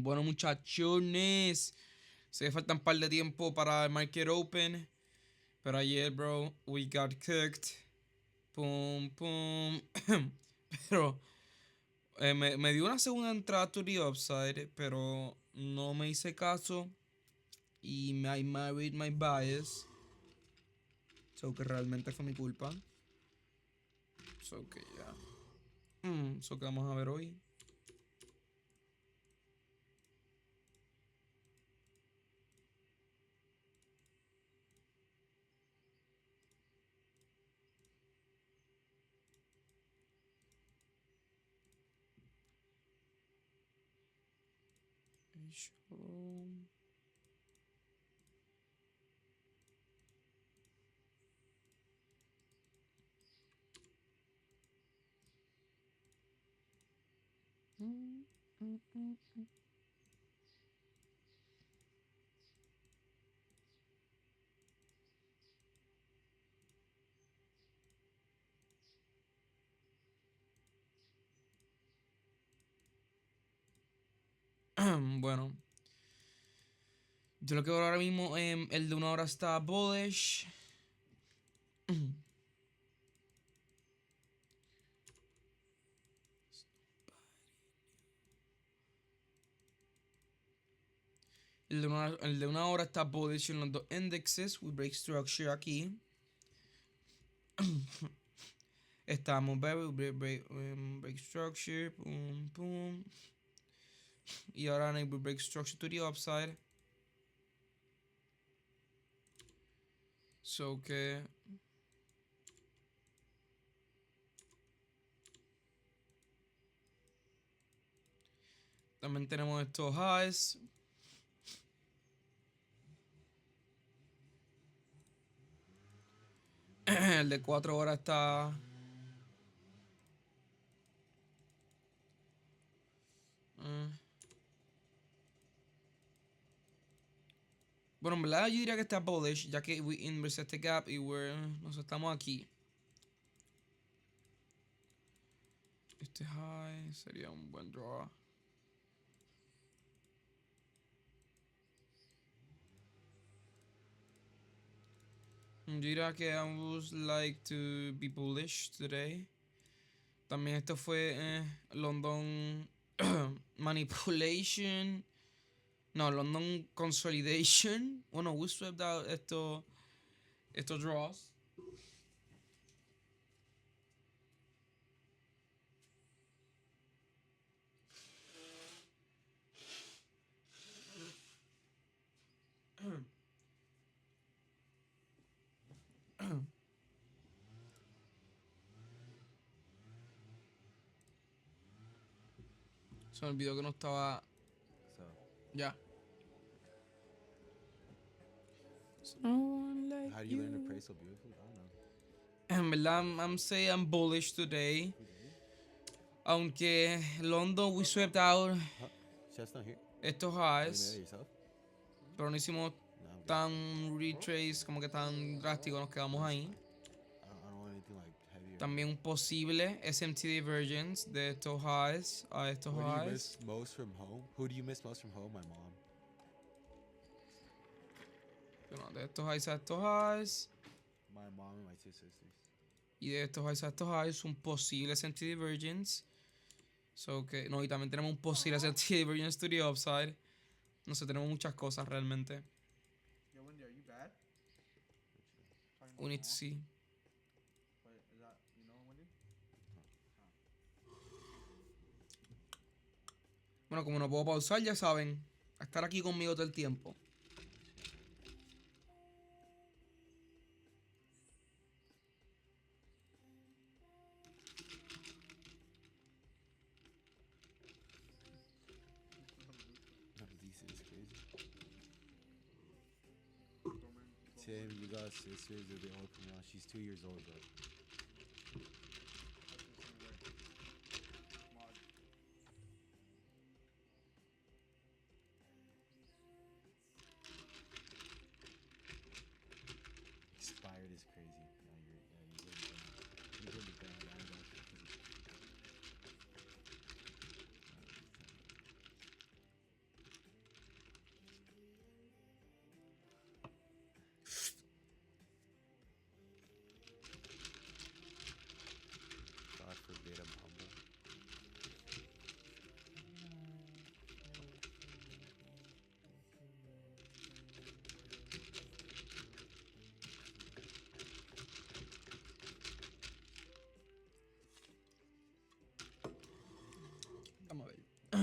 Bueno, muchachones. Se faltan un par de tiempo para el Market Open. Pero ayer, bro, we got cooked. Pum, pum. Pero me dio una segunda entrada to the upside. Pero no me hice caso. Y I married my bias. So que realmente fue mi culpa. So que ya. So que vamos a ver hoy. Bueno, yo lo que veo ahora mismo, el de una hora está bullish. El de una hora está bullish en los dos indexes. We break structure aquí. Estamos break structure. Pum, pum. Y ahora we break structure to the upside. So que también tenemos estos highs. El de 4 horas está. Bueno, en verdad yo diría que está bullish, ya que we inverse este gap y nos estamos aquí. Este high sería un buen draw. Yo diría que I would like to be bullish today. También esto fue London Manipulation. No, London Consolidation. Bueno, we swept out estos draws. Se me olvidó que no estaba. So, Ya. Someone like how do you learn to pray so beautifully? I don't know. En verdad, I'm saying I'm bullish today. Who did? Aunque London we swept out Huh? Chef's not here. estos Oh, you made it highs. yourself? Pero no hicimos No, I'm good. tan retrace, como que tan drástico, nos quedamos That's ahí. fine. I don't want anything like heavy or También un posible SMT divergence de estos highs a estos What do you highs. miss most from home? Who do you miss most from home? My mom. Bueno, de estos highs a estos highs. My mom and my two sisters. Y de estos highs a estos highs, un posible SMT divergence. So que, no, y también tenemos un posible SMT divergence to the upside. No sé, tenemos muchas cosas realmente. Yo, Wendy, are you bad? Talking We about need to mom? see. But is that, you know, Wendy? Bueno, como no puedo pausar, ya saben, a estar aquí conmigo todo el tiempo. No, Lisa is crazy. Tim, you got sisters. They're the older from now. She's 2 years old, bro. Expired is crazy. No, you're really bad. I know.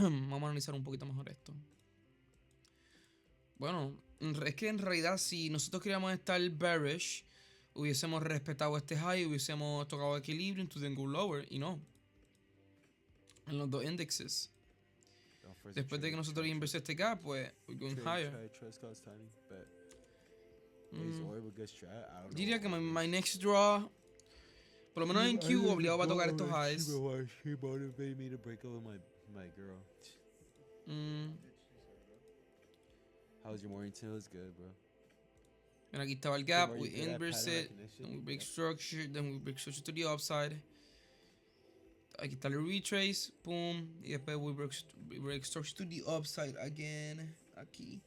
Vamos a analizar un poquito mejor esto. Bueno, es que en realidad si nosotros queríamos estar bearish, hubiésemos respetado este high, hubiésemos tocado equilibrio, entonces then go lower, y no. En los dos indexes. Don't force Después de que nosotros inverse este gap, pues we're going higher. Trust cost timing, but is Orb a good strat? I don't know. Diría que my next draw, por lo menos en Q, obligado va a tocar estos highs. She motivated me to break up with my girl. Mm. How was your morning? It was good, bro. And aquí estaba el gap, Are you we good at inverse pattern it, recognition? then we break Yep. structure, then we break structure to the upside. Aquí está el retrace, boom, y después we break structure to the upside again, aquí.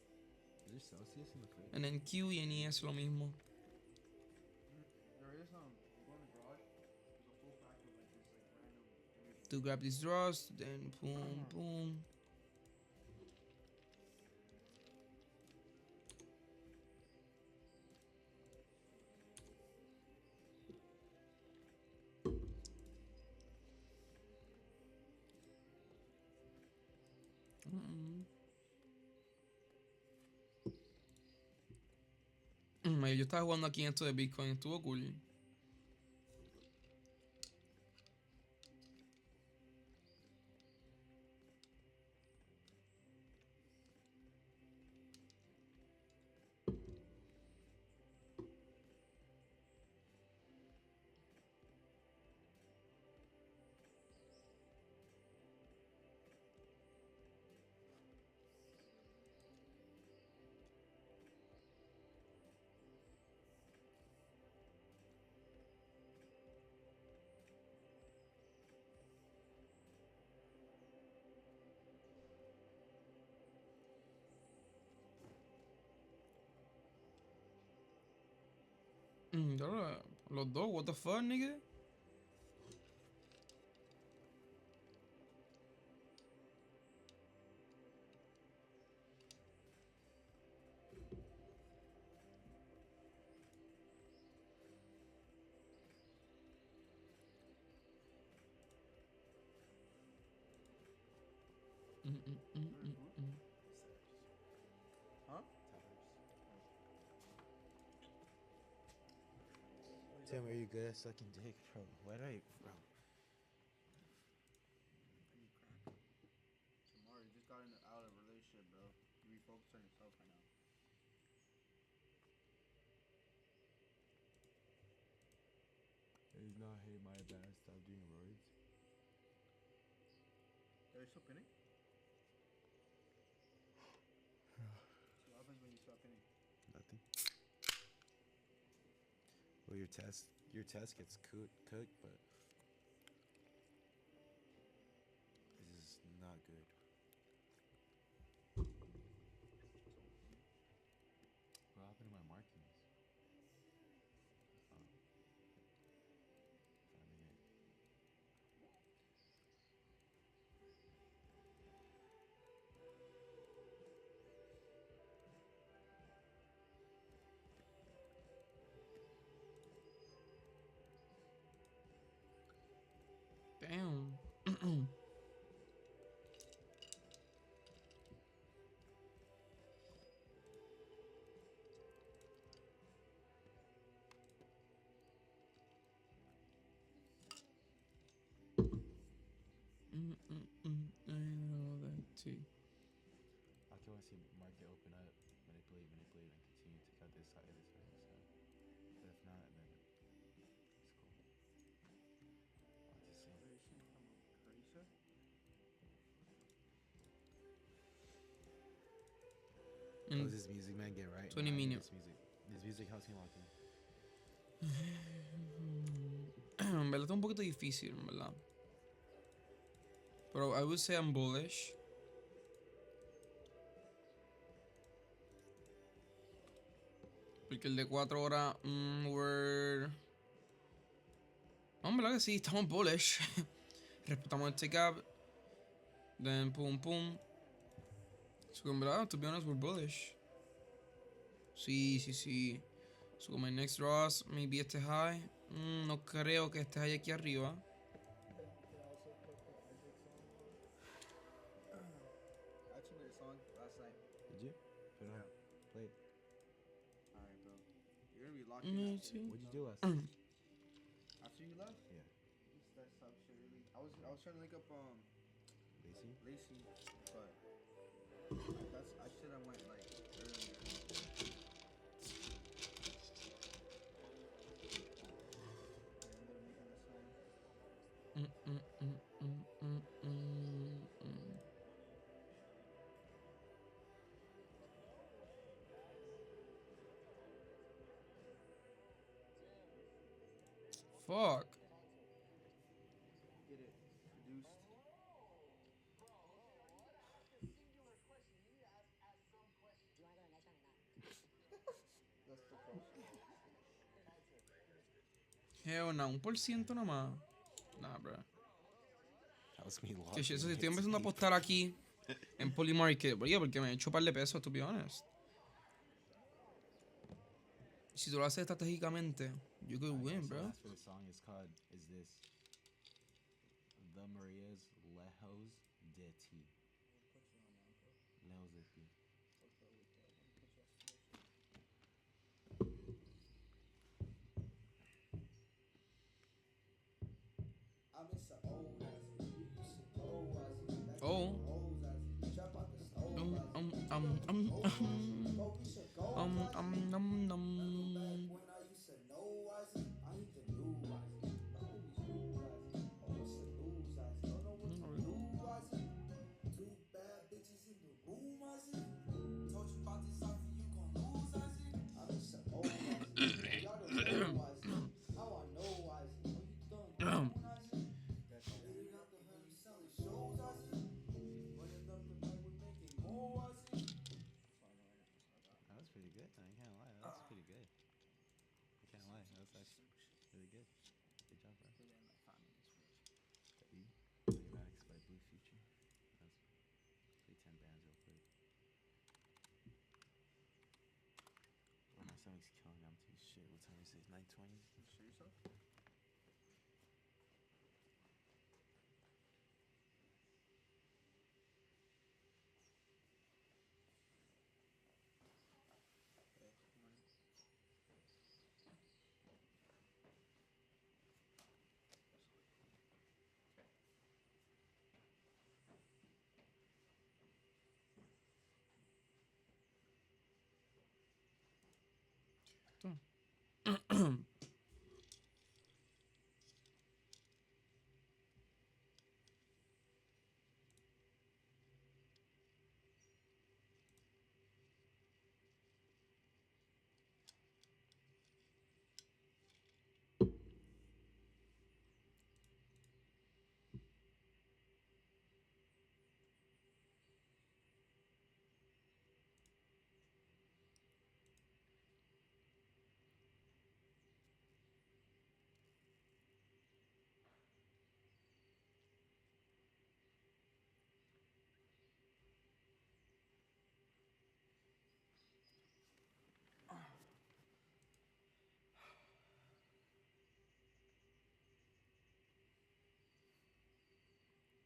Is there Celsius in the fridge? And then Q y en es lo mismo. There is you go in the garage. There's a full pack of like this like random. To grab these draws, then boom, boom. Yo estaba jugando aquí en esto de Bitcoin, estuvo cool. Los dos, what the fuck, nigga? Huh? Tim, are you good at sucking dick, bro? What are you, bro? You crack. Tomorrow you just got out of a relationship, bro. You refocus on yourself right now. He's not hey my bad. Stop doing roids. Are you still pinning? So what happens when you stop pinning? Nothing. Well, your test gets cooked, but this is not good. What happened to my markings? Oh. Finding it. Damn. I know that too. I can want to see market open up, manipulate, and continue to cut this side, this side, this side. But if not, then it's cool. I'll just see. Racing from a crazy. How's this music, man? Get right. 20 Nah, I need minutes. This music helps me lock in. En verdad está un poquito difícil, en verdad. Pero I would say I'm bullish. Porque el de 4 horas, we're... No, en verdad que sí, estamos bullish. Respetamos este gap. Then pum pum. So en verdad, to be honest, we're bullish. Sí, sí, sí. So my next draws, maybe este high. No creo que este high aquí arriba. song last night. Did you? Put it on. Yeah. Play it. Alright, bro. You're gonna be locked in Me after too. What'd you do last Mm. night? after you left. Yeah. You started talking shit really. I was trying to link up Lacey? Lacey, but I should have went like earlier. Yeah, I'm gonna make this song. Mm, mm, mm, mm, mm, mm, mm. Fuck. Get it produced. That's the question. Hell no, 1% nomás. Nah, bro. That was me Que logging shit, eso si in estoy to empezando a be apostar aquí en Polymarket, bro, porque me he hecho un par de pesos, to be honest. Si tú lo haces estratégicamente, you could Alright, win, guys, so bro. last for the song is called is this The Maria's Lejos de Ti. Put you on now, bro. Lejos de Ti. Fuck that with that. Let me put you on some shit. I miss the old us. You used to know us. That's Oh. old us. Jump out the stove Um, us. um, That's um, what um, old us. um, But we should go us. um, Remember back when I used to know us? I ain't the new us. The homies knew us. Oh, what's the news us? Don't know what to do us. Two bad bitches in the room us. Told you about this offer, you gon' lose us. I miss the old us. Oh, y'all don't know us. How I know us? Oh, you done grown us. Later got the honey selling shows us. Running up the back, we making more us. That was pretty good. I can't lie. That was pretty good. I can't lie. That was actually really good. Good job, bro. Did it in like 5 minutes, bro. W. Mathematics by Blue Future. That's play 10 bands real quick. Oh, my stomach's killing. I'm too shit. What time is it? 9:20. Show yourself. Okay, morning.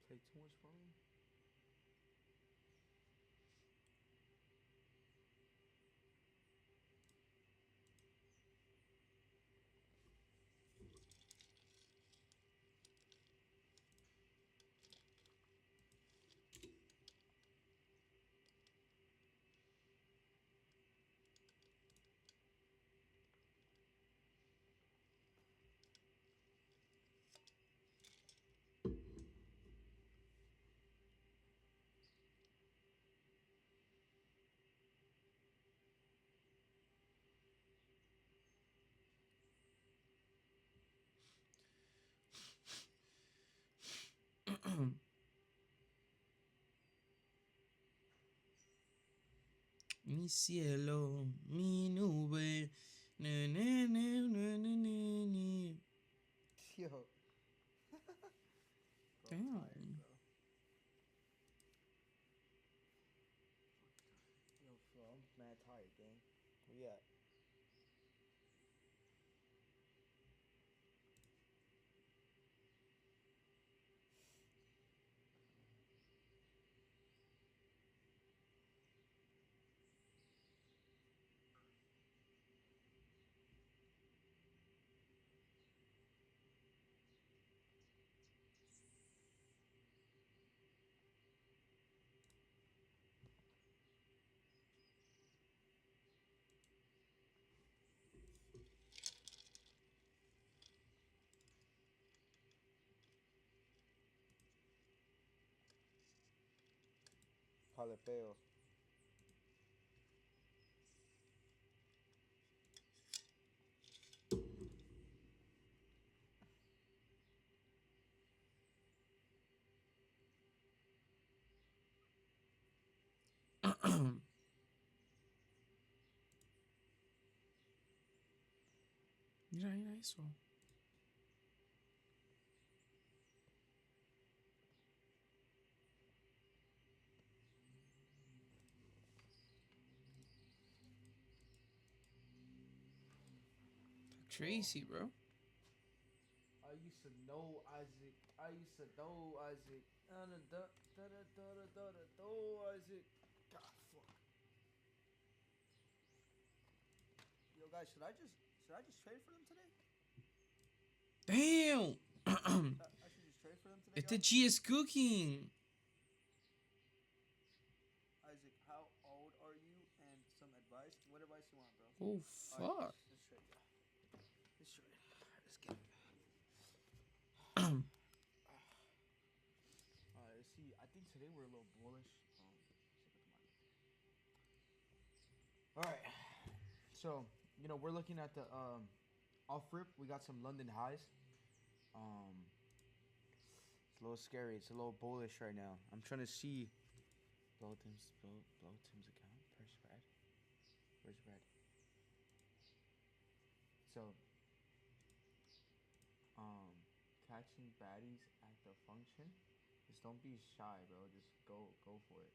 Take too much from him. Mi cielo, mi nube. Ne, ne, ne, ne, ne, ne, ne. Yo. Bro, I'm Damn. tired, bro. Yo, Flo, I'm mad tired, gang. Where you at? Palepeo. Mira, mira eso. Crazy, bro. I used to know Isaac. I used to know Isaac. Isaac. God, fuck. Yo, guys, should I just trade for them today? Damn. I should just trade for them today, Este guys. G is cooking. Isaac, how old are you? And some advice. What advice you want, bro? Oh, All right, fuck. let's trade. Let's trade. Let's get it. Let's see. I think today we're a little bullish. All right. So we're looking at the off rip. We got some London highs. It's a little scary. It's a little bullish right now. I'm trying to see. Blow Tim's account per spread. Where's spread? So catching baddies at the function. Just don't be shy, bro. Just go for it.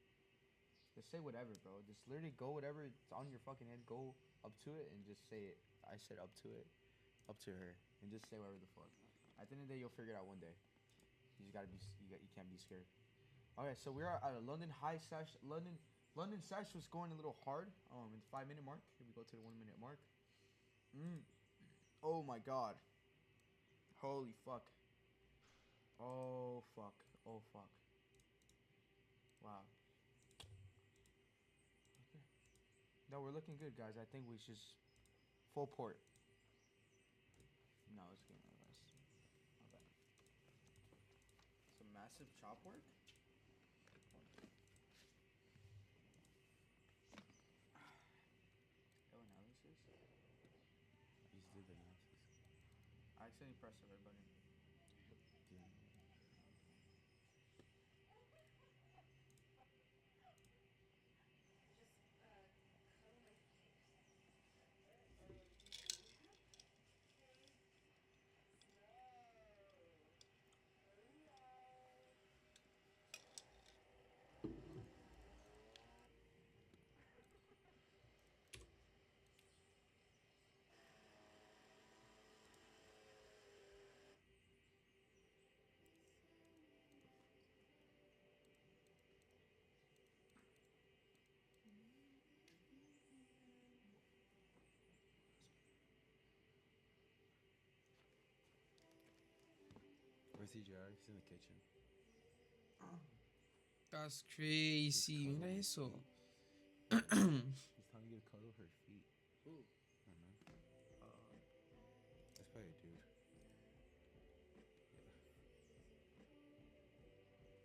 Just say whatever, bro. Just literally go whatever it's on your fucking head. Go up to it and just say it. I said up to it, up to her, and just say whatever the fuck. At the end of the day, you'll figure it out one day. You just gotta be. You can't be scared. Okay, so we're at a London high sesh. London sesh was going a little hard. In the 5 minute mark. Here we go to the 1 minute mark. Oh my god. Holy fuck. Oh fuck. Oh fuck. Wow. Okay. No, we're looking good, guys. I think we should full port. No, it's getting less. Not bad. Some massive chop work. No analysis. You just did the analysis. I accidentally pressed the red button. Yeah. Where's TJR? He's in the kitchen. That's crazy. Mira eso. He's telling you to cuddle her feet. Ooh. I don't know. That's probably a dude.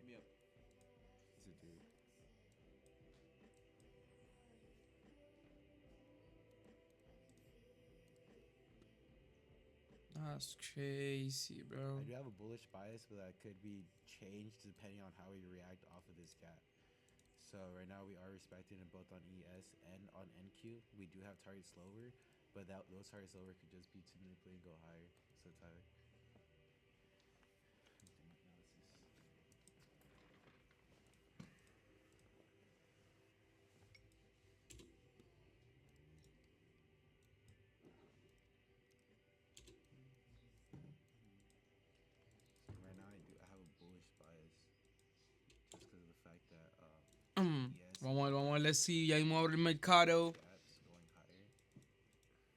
Yeah. Hit me up. He's a dude. That's crazy, bro. I do have a bullish bias, but that could be changed depending on how we react off of this gap. So right now we are respecting it both on ES and on NQ. We do have targets lower, but those targets lower could just be to manipulate and go higher. So Tyler. Right now I have a bullish bias just because of the fact that ES Vamos a ver si ya mismo abre el mercado. gaps going higher,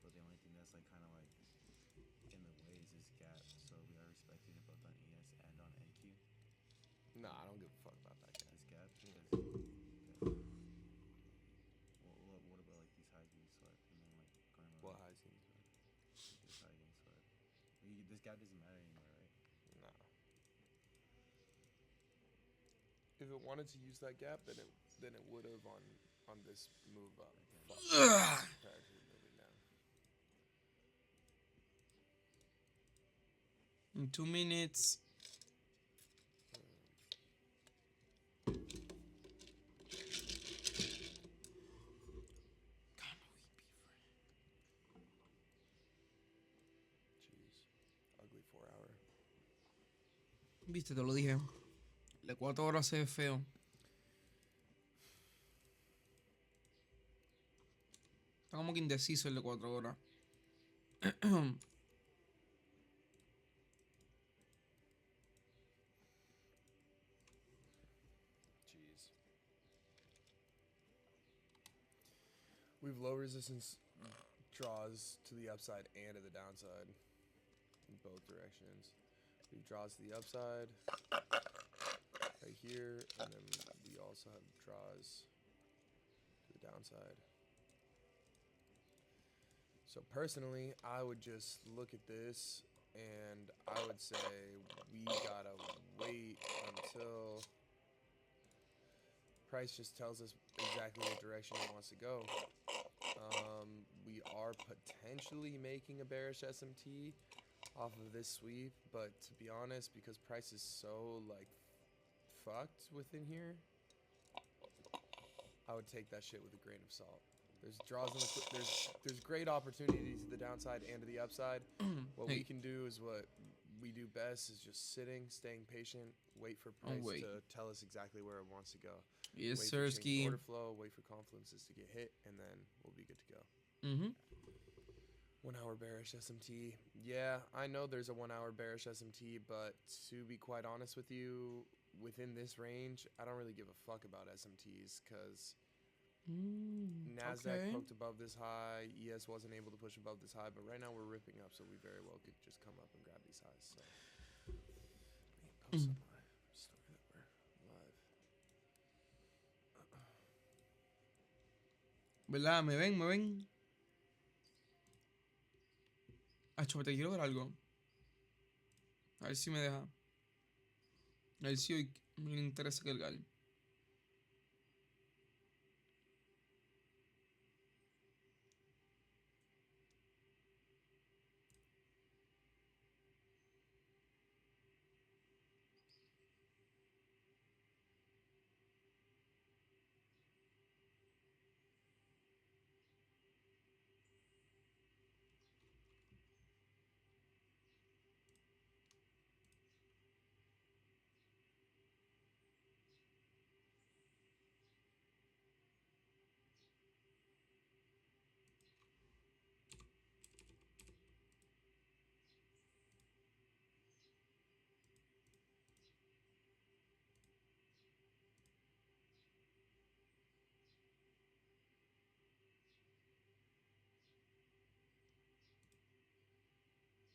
but the only thing that's like kind of like in the way is this gap. So we are respecting it both on ES and on NQ. Nah, I don't give a fuck about that guy. This gap because what about like these highs being swept and then like going around? What high seems Like this high getting swept. This gap doesn't matter anymore, right? nah. If it wanted to use that gap, then than it would have on this move up. Fuck. Ugh. Compared to moving down. In 2 minutes. Jeez. Ugly 4 hour. Viste, te lo dije. El de 4 horas se ve feo. Está como que indeciso el de 4 horas. Jeez. We have low resistance draws to the upside and to the downside in both directions. We have draws to the upside right here, and then we also have draws to the downside. So personally, I would just look at this and I would say we gotta wait until price just tells us exactly what direction it wants to go. We are potentially making a bearish SMT off of this sweep, but to be honest, because price is so like fucked within here, I would take that shit with a grain of salt. There's draws in the there's great opportunities to the downside and to the upside. What we can do is what we do best is just sitting, staying patient, wait for price to tell us exactly where it wants to go. Yes, wait sir, for change ski. order flow, wait for confluences to get hit, and then we'll be good to go. 1 hour bearish SMT. Yeah, I know there's a 1 hour bearish SMT, but to be quite honest with you, within this range, I don't really give a fuck about SMTs because NASDAQ poked above this high, ES wasn't able to push above this high, but right now we're ripping up, so we very well could just come up and grab these highs. So, let me post on my story that we're live. ¿Verdad? ¿Me ven? ¿Me ven? Acho, te quiero ver algo. A ver si me deja. A ver si hoy me interesa cargar.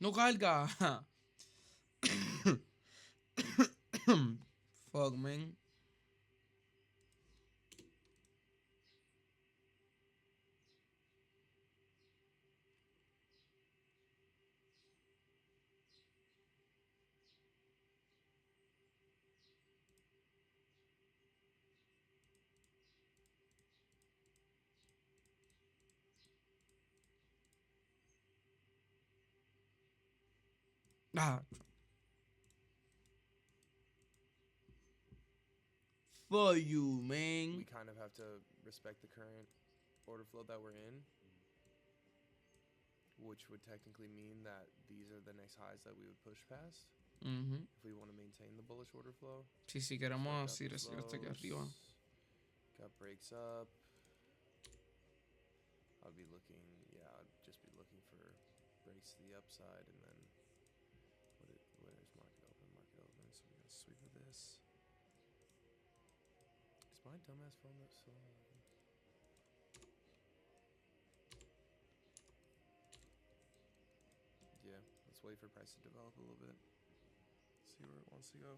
¡No carga! Fuck, man. Ah. For you, man. We kind of have to respect the current order flow that we're in, which would technically mean that these are the next highs that we would push past if we want to maintain the bullish order flow. Sí, sí, queremos ir hasta aquí arriba. Got breaks up. I'd be looking, yeah, I'd just be looking for breaks to the upside, and then where's market open? Market open, so we're gonna sweep of this. Is my dumbass phone that so? Yeah, let's wait for price to develop a little bit. See where it wants to go.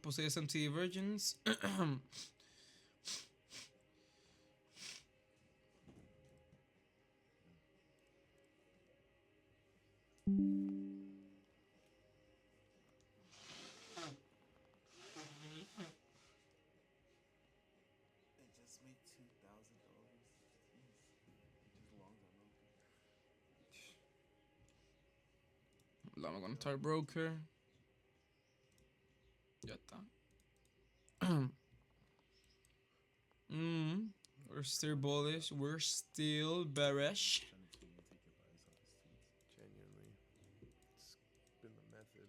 Posee SMT divergence. It just made $2,000. Just longs on open. Vamos con Star Broker. Ya está. We're still bullish. We're still bearish. Trying to tell you to take your bias off his tweets. Genuinely, it's been the method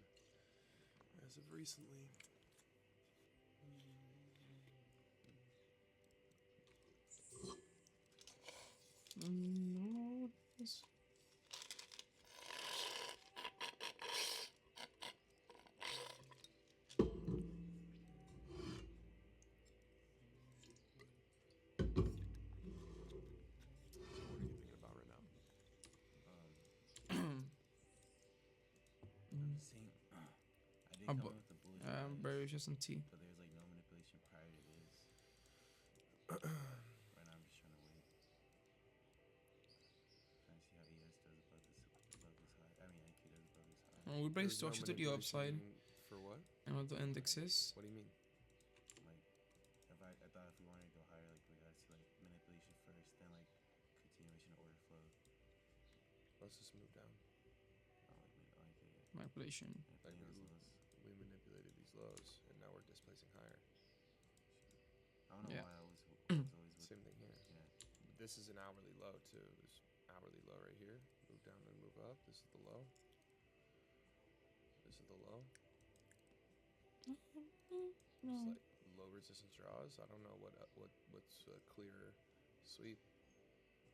as of recently. What are you thinking about right now? I'm seeing. I did come in with the bullish bias, Bearish SMT. but there's like no manipulation prior to this. Right now, I'm just trying to wait. Trying to see how ES does above this high. I mean, IQ does above this high. We break There's no structure to the upside. manipulation for what? And what the index is. What do you mean? Like, if I thought if we wanted to go higher, like we gotta see like manipulation first, then like continuation of order flow. Let's just move down. Manipulation. Like Playing those lows. we manipulated these lows, and now we're displacing higher. I don't know Yeah. why I was always with. Same thing here. Yeah. This is an hourly low too. This hourly low right here. Move down and move up. This is the low. This is the low. It's like low resistance draws. I don't know what's a clear sweep.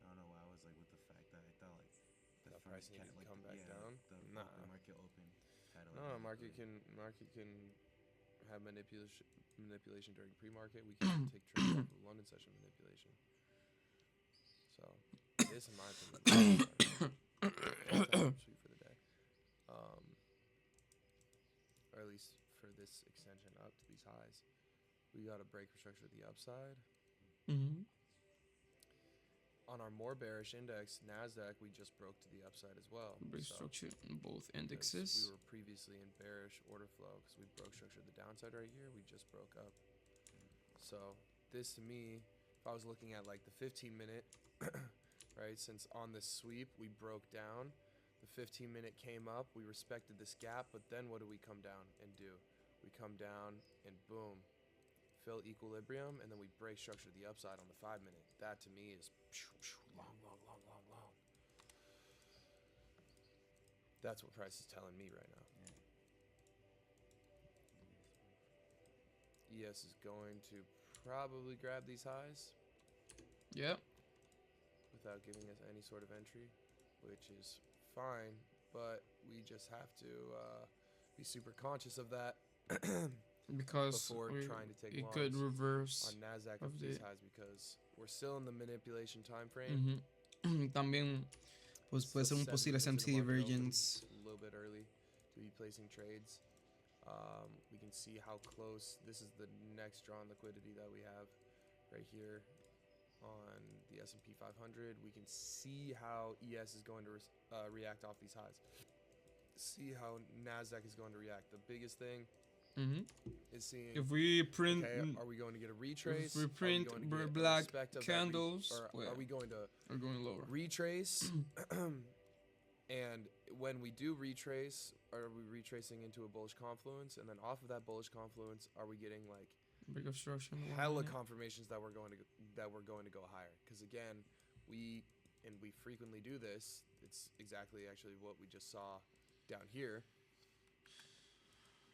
I don't know why I was like with the fact that I thought like the That first price needed to like come back down? The Nah. market open. Had No, market can have manipulation during pre-market. We can take trades off of London session manipulation. So this, in my opinion, is sweet for the day, or at least for this extension up to these highs. We got to break structure to the upside. On our more bearish index, Nasdaq, we just broke to the upside as well. Break So- structure in both because indexes. we were previously in bearish order flow because we broke structure to the downside right here. We just broke up. So this to me, if I was looking at like the 15-minute, right? Since on this sweep we broke down, the 15-minute came up. We respected this gap, but then what do we come down and do? We come down and boom, fill equilibrium, and then we break structure to the upside on the 5-minute. That to me is long. That's what price is telling me right now. ES is going to probably grab these highs Yep. without giving us any sort of entry, which is fine, but we just have to be super conscious of that Because before trying to take it could longs reverse. on Nasdaq of of these the- highs because we're still in the manipulation time frame. También pues puede ser un Still posible 7 minutes SMT in the market open, divergence. a little bit early to be placing trades. We can see how close. This is the next drawn liquidity that we have right here on the S&P 500. We can see how ES is going to react off these highs. See how Nasdaq is going to react. The biggest thing is seeing. If we print, Okay, are we going to get a retrace? if we print Are we going to get a black respect of that candles, or well, are we going to we're going lower. retrace? And when we do retrace, are we retracing into a bullish confluence? And then off of that bullish confluence, are we getting like Break obstruction. hella confirmations that we're going to go higher? Because again, we frequently do this. It's exactly actually what we just saw down here.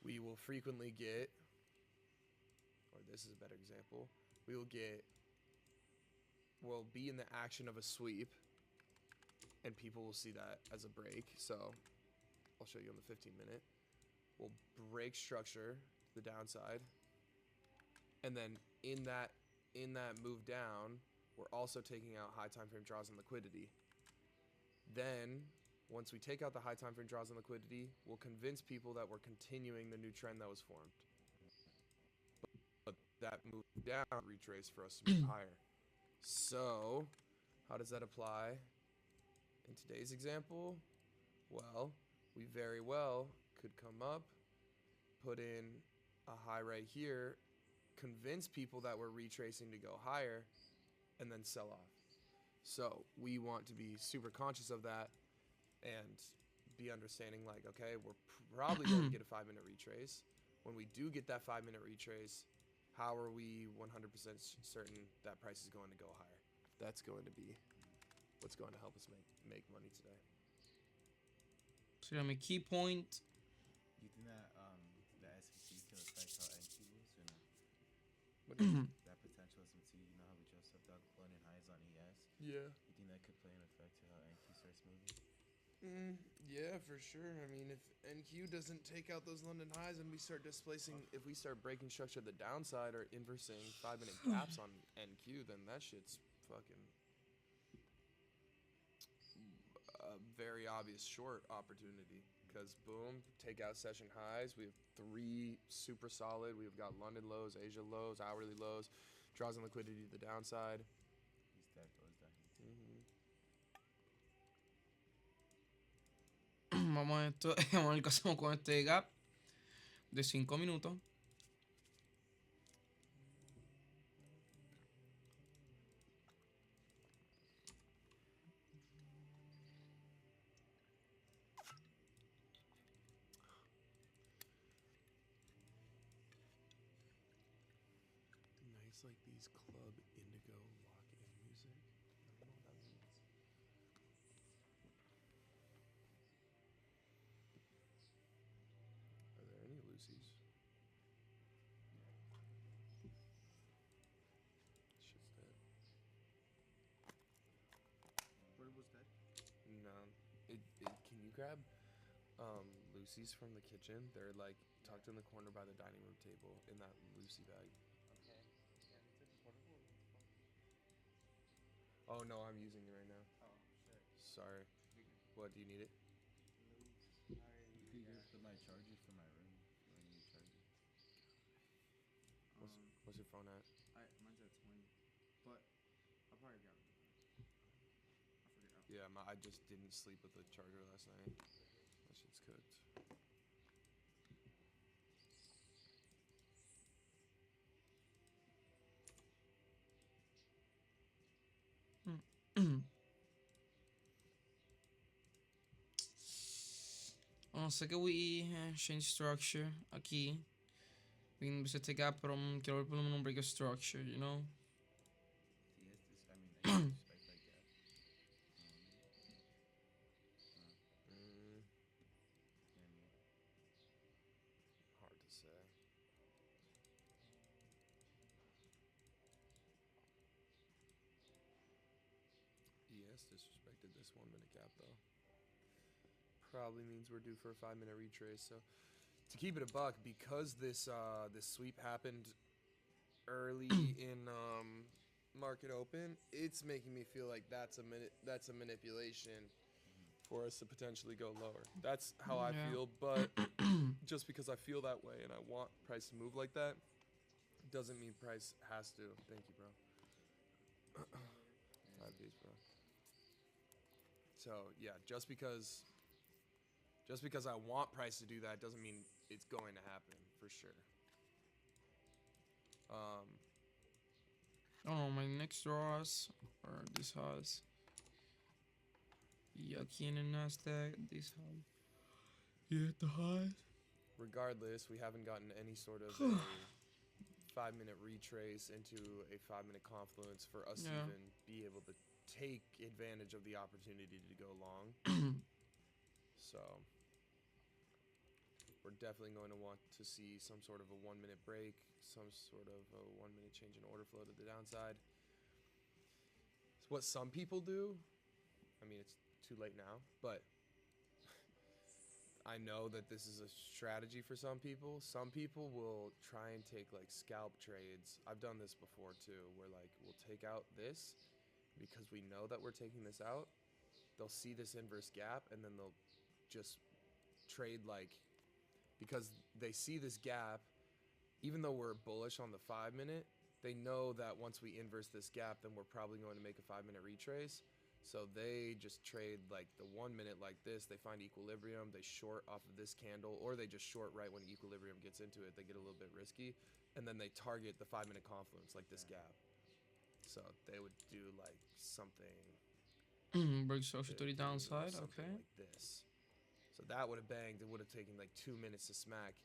We will frequently get, or this is a better example, we'll be in the action of a sweep, and people will see that as a break. So I'll show you on the 15-minute. We'll break structure to the downside, and then in that move down, we're also taking out high time frame draws and liquidity. Then, once we take out the high time frame draws and liquidity, we'll convince people that we're continuing the new trend that was formed. But that move down retrace for us to move higher. So, how does that apply in today's example? Well, we very well could come up, put in a high right here, convince people that we're retracing to go higher, and then sell off. So we want to be super conscious of that and be understanding like, okay, we're probably going to get a 5-minute retrace. When we do get that 5-minute retrace, how are we 100% certain that price is going to go higher? That's going to be what's going to help us make money today. So my key point. Do you think that the SMT can affect how NQ moves or no? What do you That potential SMT, you know how we just have done London highs on ES? Yeah. You think that could play an effect to how NQ starts moving? Yeah, for sure. I mean, if NQ doesn't take out those London highs and we start displacing, if we start breaking structure to the downside or inversing 5-minute gaps on NQ, then that shit's fucking a very obvious short opportunity. Because boom, take out session highs. We have 3 super solid. We've got London lows, Asia lows, hourly lows, draws and liquidity to the downside. He's dead, bro. He's dead. Vamos a esto. Vamos a ver qué hacemos con este gap de 5 minutos. Nice, like these club indigo lock-in music. I don't know what that means. Are there any Lucy's? Shit's dead. Portable's dead? No. Can you grab Lucy's from the kitchen? They're like tucked in the corner by the dining room table in that Lucy bag. Okay. Yeah, we took the portable. Oh no, I'm using it right now. Oh, shit. Sorry. We can. What do you need it? You could get my charger from my room. I need a charger. What's your phone at? Mine's at 20, but I'll probably grab it. I'll figure it out. Yeah, I just didn't sleep with the charger last night. That shit's cooked. Vamos a que we change structure aquí. We set the gap, pero quiero ver por lo menos un break of structure, you know? Yes, this, I mean, I expect that gap. Yeah, me. Hard to say. ES disrespected this 1-minute gap though. Probably means we're due for a 5-minute retrace. So to keep it a buck, because this sweep happened early in market open, it's making me feel like that's a manipulation for us to potentially go lower. That's how I Yeah. feel, but just because I feel that way and I want price to move like that, doesn't mean price has to. Thank you, bro. 5 days, bro. So yeah, just because I want price to do that doesn't mean it's going to happen for sure. I don't know, my next draws or this has. Yeah, aquí en el Nasdaq, this has. Yeah, the highs. Regardless, we haven't gotten any sort of a 5-minute retrace into a 5-minute confluence for us to Yeah. even be able to take advantage of the opportunity to go long. So we're definitely going to want to see some sort of a 1-minute break, some sort of a 1-minute change in order flow to the downside. It's what some people do. I mean, it's too late now, but I know that this is a strategy for some people. Some people will try and take like scalp trades. I've done this before too, where like we'll take out this because we know that we're taking this out. They'll see this inverse gap and then they'll just trade like, because they see this gap, even though we're bullish on the 5 minute, they know that once we inverse this gap, then we're probably going to make a 5 minute retrace. So they just trade like the 1 minute like this. They find equilibrium, they short off of this candle, or they just short right when equilibrium gets into it. They get a little bit risky, and then they target the 5 minute confluence like this gap. So they would do like something. Break structure to the downside. Something Okay. like this. So that would have banged. It would have taken like 2 minutes to smack.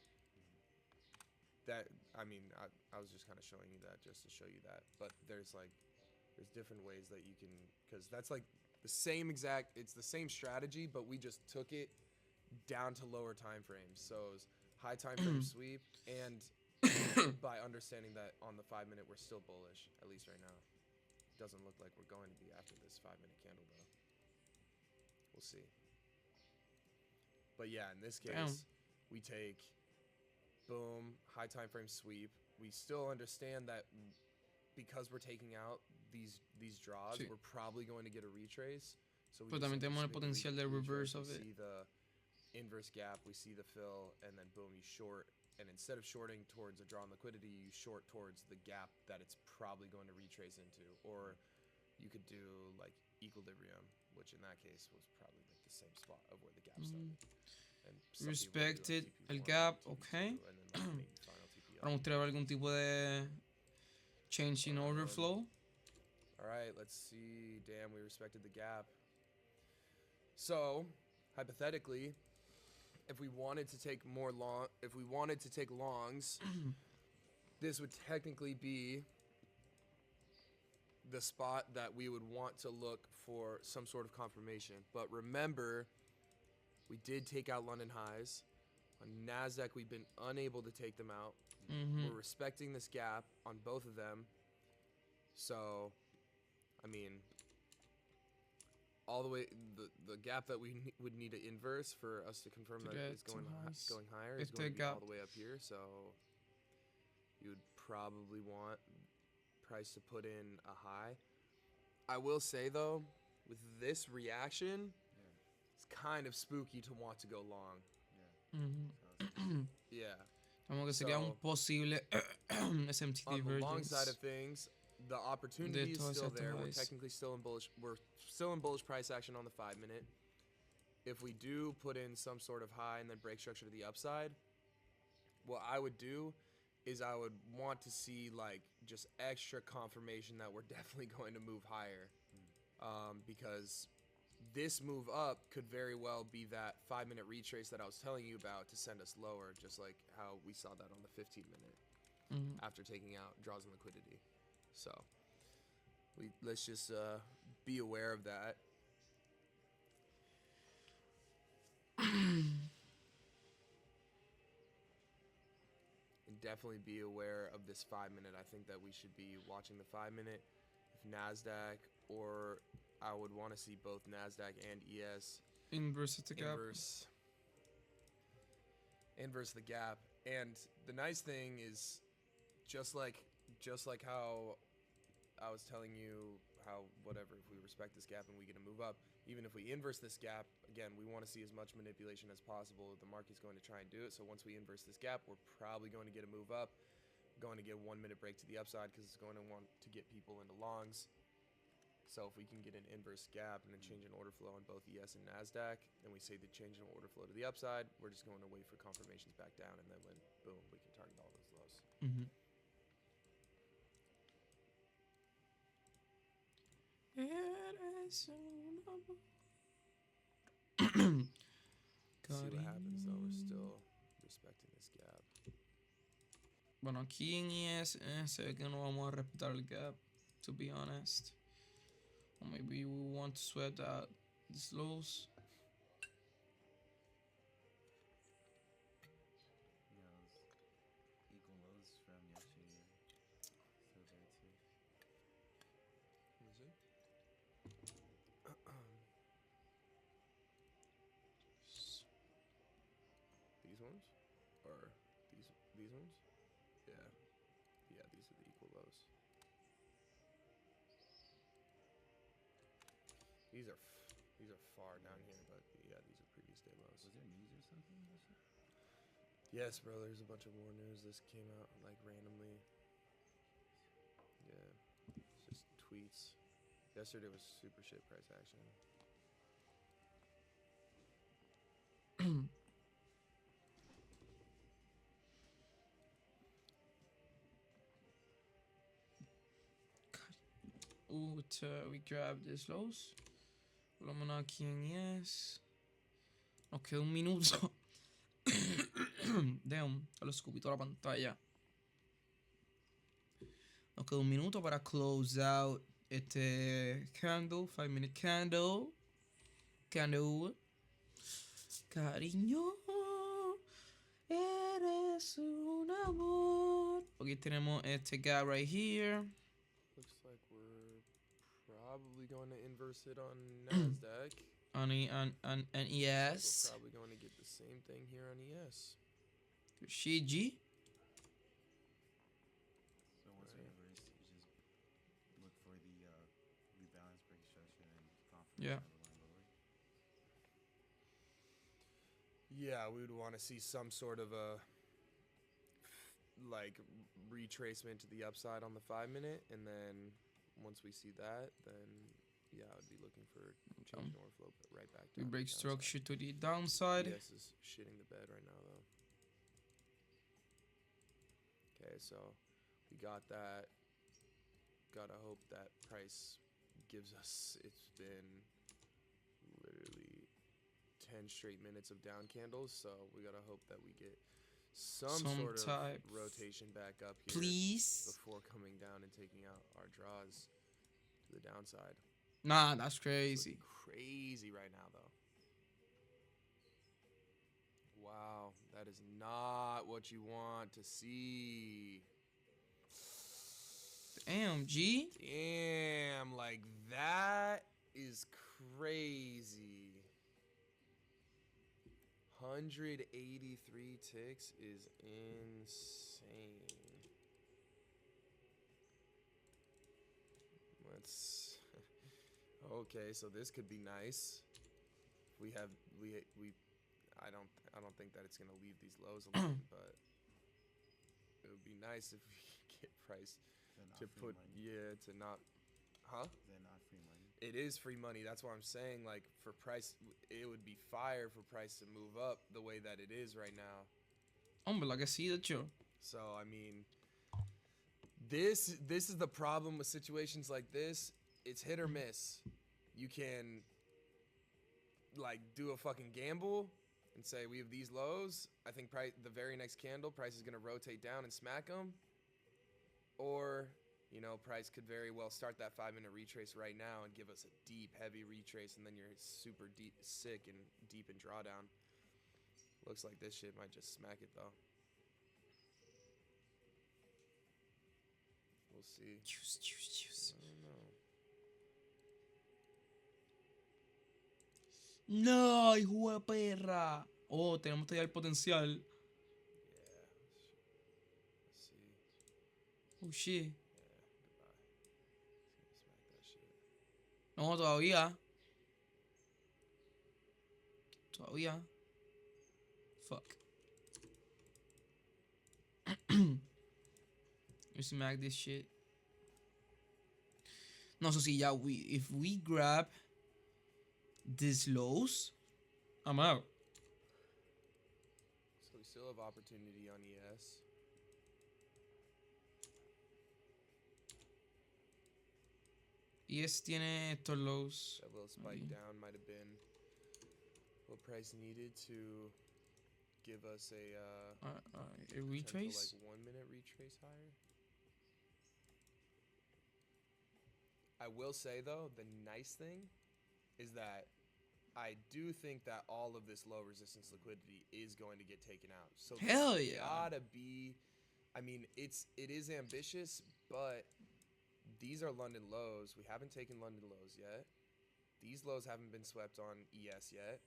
That, I mean, I was just kind of showing you that just to show you that. But there's different ways that you can, because that's like the same exact, it's the same strategy, but we just took it down to lower time frames. So it was high time frame sweep, and by understanding that on the 5 minute we're still bullish, at least right now. Doesn't look like we're going to be after this 5 minute candle though. We'll see. But yeah, in this case, we take boom, high time frame sweep. We still understand that because we're taking out these draws, Sí. we're probably going to get a retrace. So we Pero just también tenemos el anticipate potencial de reverse we of it. see the inverse gap, we see the fill, and then boom, you short. And instead of shorting towards a draw on liquidity, you short towards the gap that it's probably going to retrace into. Or you could do like equilibrium, which in that case was probably like the same spot of where the gap started. And some people do Respected on el TP1, gap, TP2, okay. and then like maybe final TP Ahora me gustaría ver algún tipo de change in order flow. All right, let's see. Damn, we respected the gap. So, hypothetically, if we wanted to take longs, this would technically be the spot that we would want to look for some sort of confirmation. But remember, we did take out London highs. On NASDAQ, we've been unable to take them out. We're respecting this gap on both of them. So, I mean, all the way, the gap that we would need to inverse for us to confirm To that get it's going to highs. going higher If is going the to be all gap- the way up here. So, you would probably want price to put in a high. I will say, though, with this reaction, it's kind of spooky to want to go long. Yeah. Como que sería un So, posible SMT On the long side divergence. of things, the opportunity is todas still estas there. We're highs. technically still in bullish. We're still in bullish price action on the 5 minute. If we do put in some sort of high and then break structure to the upside, what I would do is I would want to see like just extra confirmation that we're definitely going to move higher, because this move up could very well be that 5 minute retrace that I was telling you about to send us lower, just like how we saw that on the 15 minute after taking out draws and liquidity. So let's just be aware of that. And definitely be aware of this 5 minute. I think that we should be watching the 5 minute. If NASDAQ, or I would want to see both NASDAQ and ES Inverse the gap. inverse the gap. And the nice thing is, just like how I was telling you, how whatever, if we respect this gap and we get a move up, even if we inverse this gap, again, we want to see as much manipulation as possible. The market's going to try and do it. So once we inverse this gap, we're probably going to get a move up, going to get a 1 minute break to the upside, because it's going to want to get people into longs. So if we can get an inverse gap and then change an order flow on both ES and NASDAQ, and we say the change in order flow to the upside, we're just going to wait for confirmations back down, and then when, boom, we can target all those lows. See what happens though. We're still respecting this gap. Bueno, aquí en ES se ve que no vamos a respetar el gap, to be honest. Or maybe we want to sweat that these lows. Yeah, those equal lows from yesterday still there too. Let me see. ones, or these ones. Yeah, yeah. These are the equal lows. These are far down here, but yeah, these are previous day lows. Was there news or something? Yes, bro. There's a bunch of more news. This came out like randomly. Yeah, it's just tweets. Yesterday was super shit price action. We grab this lows. Vámonos aquí en yes. Nos queda un minuto. Damn, lo escupí toda la pantalla. Nos queda un minuto para close out este candle, 5-minute candle. Candle. Cariño, eres un amor. Aquí tenemos este guy right here. Looks like we're probably going to inverse it on NASDAQ. On ES. We're probably going to get the same thing here on ES. Shiji. So once we reverse, you just look for the rebalance break structure and confirm Yeah. the line lower. Yeah, we would want to see some sort of a like retracement to the upside on the 5-minute, and then once we see that, then yeah, I would be looking for change in order flow, but right back We down. break to the structure to the downside. downside. ES is shitting the bed right now, though. Okay, so we got that. Gotta hope that price gives us. It's been literally 10 straight minutes of down candles, so we gotta hope that we get some sort type of rotation back up here Please. before coming down and taking out our draws to the downside. Nah, that's It's crazy. looking crazy right now, though. Wow, that is not what you want to see. Damn, G. Damn, like that is crazy. 183 ticks is insane. Let's okay, so this could be nice. We I don't think that it's gonna leave these lows alone, but it would be nice if we get price to put to not They're not free money. It is free money. That's why I'm saying, like, for price, it would be fire for price to move up the way that it is right now. Hombre, like I see that yo. So I mean, this is the problem with situations like this. It's hit or miss. You can like do a fucking gamble and say we have these lows. I think the very next candle price is gonna rotate down and smack them, or you know, price could very well start that 5-minute retrace right now and give us a deep, heavy retrace, and then you're super deep, sick and deep in drawdown. Looks like this shit might just smack it though. We'll see. Juice. I don't know. No, hijo de perra. Oh, tenemos todavía el potencial. Yeah. Let's see. Oh, shit. Yeah, goodbye. It's gonna smack that shit. No, todavía. Todavía. Fuck. You smack this shit. No, so see, yeah, if we grab these lows, I'm out. So we still have opportunity on ES. ES tiene estos lows. That little spike down might have been what price needed to give us a potential, retrace. like 1-minute retrace higher. I will say though, the nice thing is that I do think that all of this low resistance liquidity is going to get taken out. So Hell there's yeah. gotta be. I mean, it is ambitious, but these are London lows. We haven't taken London lows yet. These lows haven't been swept on ES yet.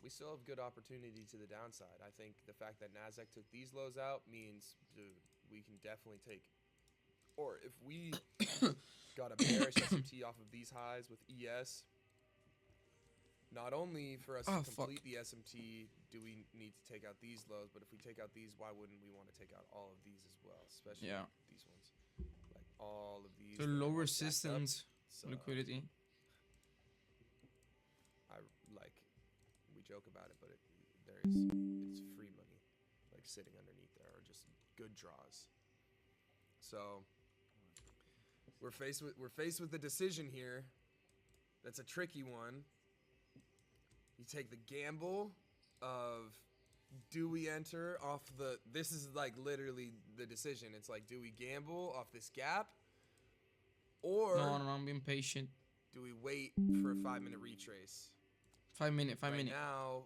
we still have good opportunity to the downside. I think the fact that Nasdaq took these lows out means, dude, we can definitely take. Or if we got a bearish S&T off of these highs with ES, not only for us Oh, to fuck. complete the SMT do we need to take out these lows, but if we take out these, why wouldn't we want to take out all of these as well, especially Yeah. these ones, like all of these. The that are, low like, stacked up. resistance So, liquidity. I like, we joke about it, but it's free money, like sitting underneath there, or just good draws. So we're faced with a decision here. That's a tricky one. You take the gamble of, do we enter off the, this is like literally the decision. It's like, do we gamble off this gap, or No, I'm being patient. do we wait for a 5-minute retrace? 5 minutes. Right now,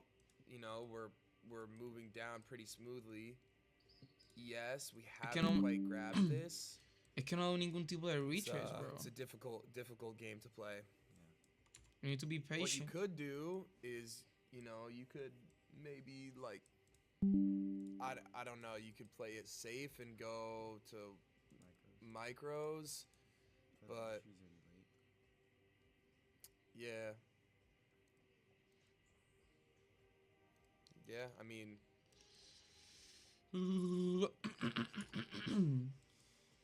you know, we're moving down pretty smoothly. Yes, we haven't quite grabbed this. Es que no da ningún tipo de retrace, bro. It's a difficult game to play. You need to be What you patient. could do is, you know, you could maybe like, I don't know, you could play it safe and go to micros, but yeah. Yeah, I mean,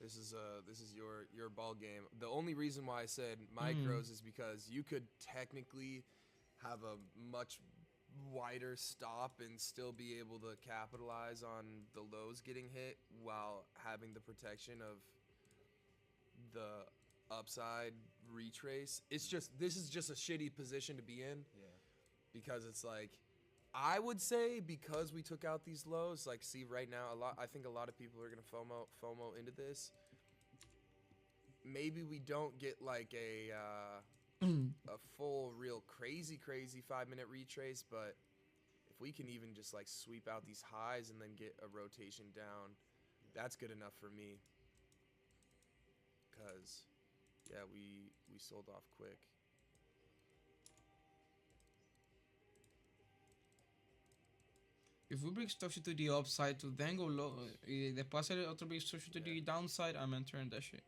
this is your ball game. The only reason why I said micros is because you could technically have a much wider stop and still be able to capitalize on the lows getting hit while having the protection of the upside retrace. It's just, this is just a shitty position to be in. Yeah. Because it's like, I would say, because we took out these lows, like, see right now, I think a lot of people are gonna FOMO into this. Maybe we don't get like a full, real crazy 5-minute retrace, but if we can even just like sweep out these highs and then get a rotation down, that's good enough for me. Cause yeah, we sold off quick. If we break structure to the upside to then go low, después hacer otro break structure to the downside, I'm entering that shit.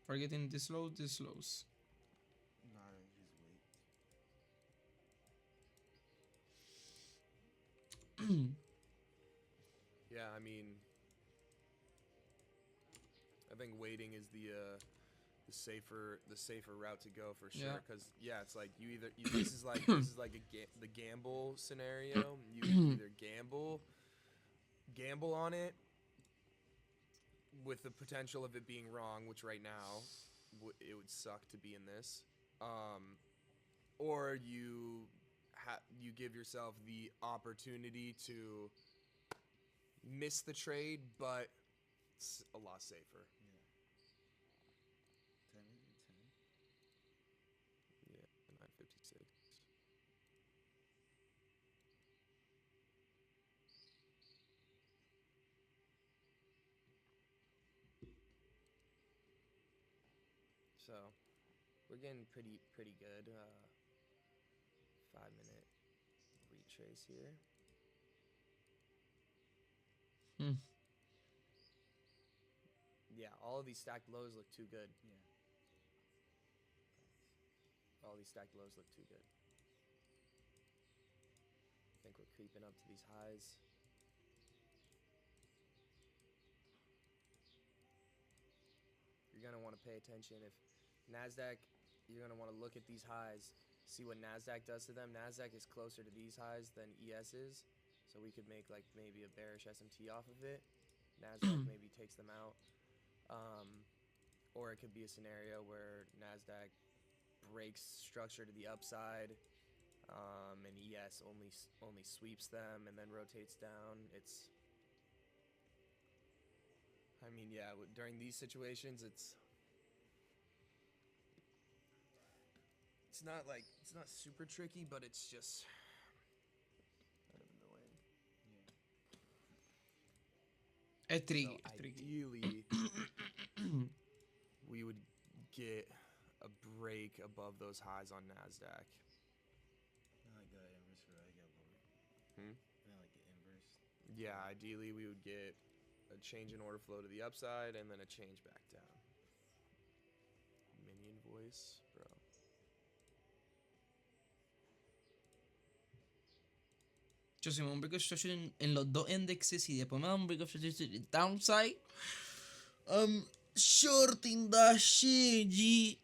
Targeting this lows. Nah, just wait. Yeah, I mean, I think waiting is the safer route to go for sure. Yeah. Because yeah, it's like this is like the gamble scenario. You either gamble on it with the potential of it being wrong, which right now it would suck to be in this, or you give yourself the opportunity to miss the trade, but it's a lot safer. Yeah. 10 is it 10? Yeah, 956. So we're getting pretty good. 5-minute retrace here. Yeah, all of these stacked lows look too good. Yeah. All these stacked lows look too good. I think we're creeping up to these highs. You're gonna want to pay attention. If Nasdaq, you're gonna want to look at these highs, see what Nasdaq does to them. Nasdaq is closer to these highs than ES is, so we could make like maybe a bearish SMT off of it. Nasdaq maybe takes them out. Or it could be a scenario where Nasdaq breaks structure to the upside, and ES only sweeps them and then rotates down. I mean, yeah, during these situations, it's not super tricky, but it's just kind of annoying. Yeah. Es tricky. So ideally, we would get a break above those highs on Nasdaq. Hmm? And then like an inverse. Yeah, ideally we would get a change in order flow to the upside and then a change back down. Minion voice, bro. Yo si me da un break of structure en los dos indexes y después me da un break of structure en downside, I'm shorting that shit, G.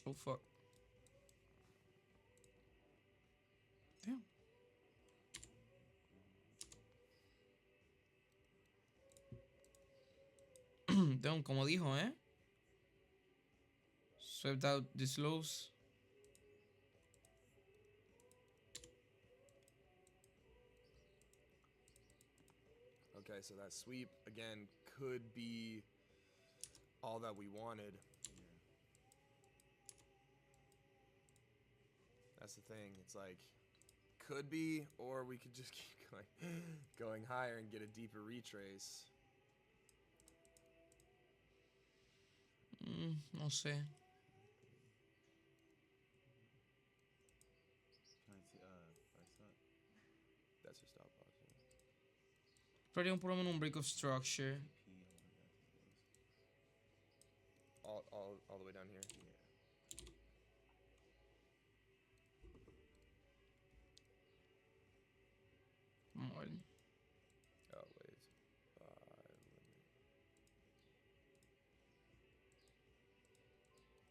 Oh fuck. Damn. Damn, como dijo, Swept out these lows. Okay, so that sweep again could be all that we wanted. Yeah. That's the thing. It's like could be, or we could just keep going higher and get a deeper retrace. No sé. Can I see price up? That's your stop loss. Yeah. Probaría por lo menos un break of structure. TP, I want that to close. All the way down here. Yeah. Vamos a ver. Oh wait. Limit.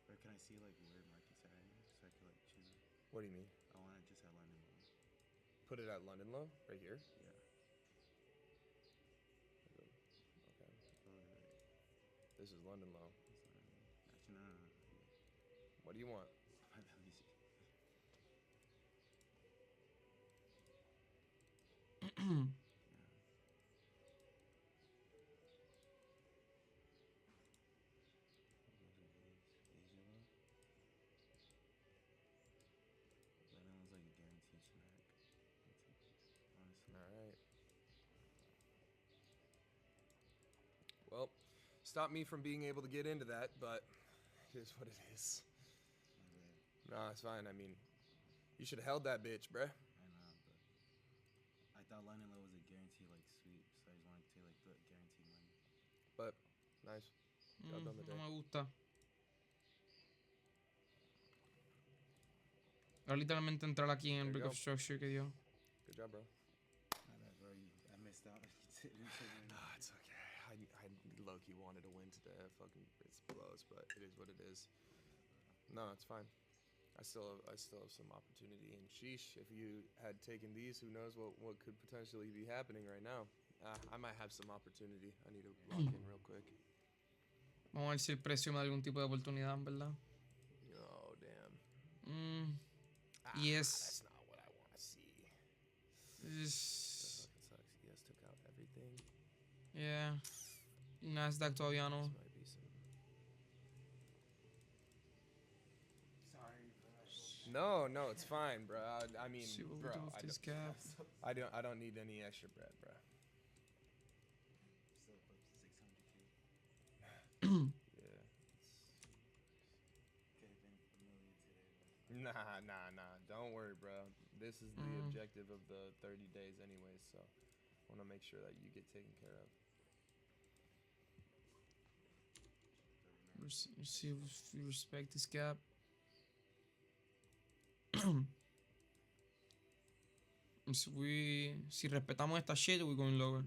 Or can I see like where markets are at here so I could like choose it? What do you mean? I want to just have London low. Put it at London low right here. Yeah. Okay. Oh, right. This is London low. That's not really. Actually, no. Yeah. What do you want? My bad, let me see. Yeah. Asia low. London was like a guaranteed smack. I'll take it, honestly. All right. Well, stop me from being able to get into that, but it is what it is. My bad. Nah, it's fine. I mean, you should have held that bitch, bruh. I know, but I thought London low was a guaranteed like sweep, so I just wanted to take like the guaranteed money. But nice. Job on the day. No me gusta. Era literalmente entrar aquí en el There you break go. of structure que dio. Good job, bro. My bad, bro. I missed out. Nah, it's okay. I low-key wanted to win today. Fucking it's blows, but it is what it is. No, it's fine. I still have some opportunity. And sheesh, if you had taken these, who knows what could potentially be happening right now. I might have some opportunity. I need to lock in real quick. Vamos a ver si el precio me da algún tipo de oportunidad, en verdad. Oh damn. Yes. That's not what I want to see. Es- That fucking sucks. Yes, took out everything. Yeah. Nasdaq todavía no. This might be some. Sorry, bro. No, it's fine, bro. I mean, See what we bro, do with this gap. I don't need any extra bread, bro. Still up to 600K. Yeah. Could have been a million today, but Nah. Don't worry, bro. This is the objective of the 30 days anyways, so I want to make sure that you get taken care of. Let's see if we respect this gap. Si respetamos esta shit, we're going lower.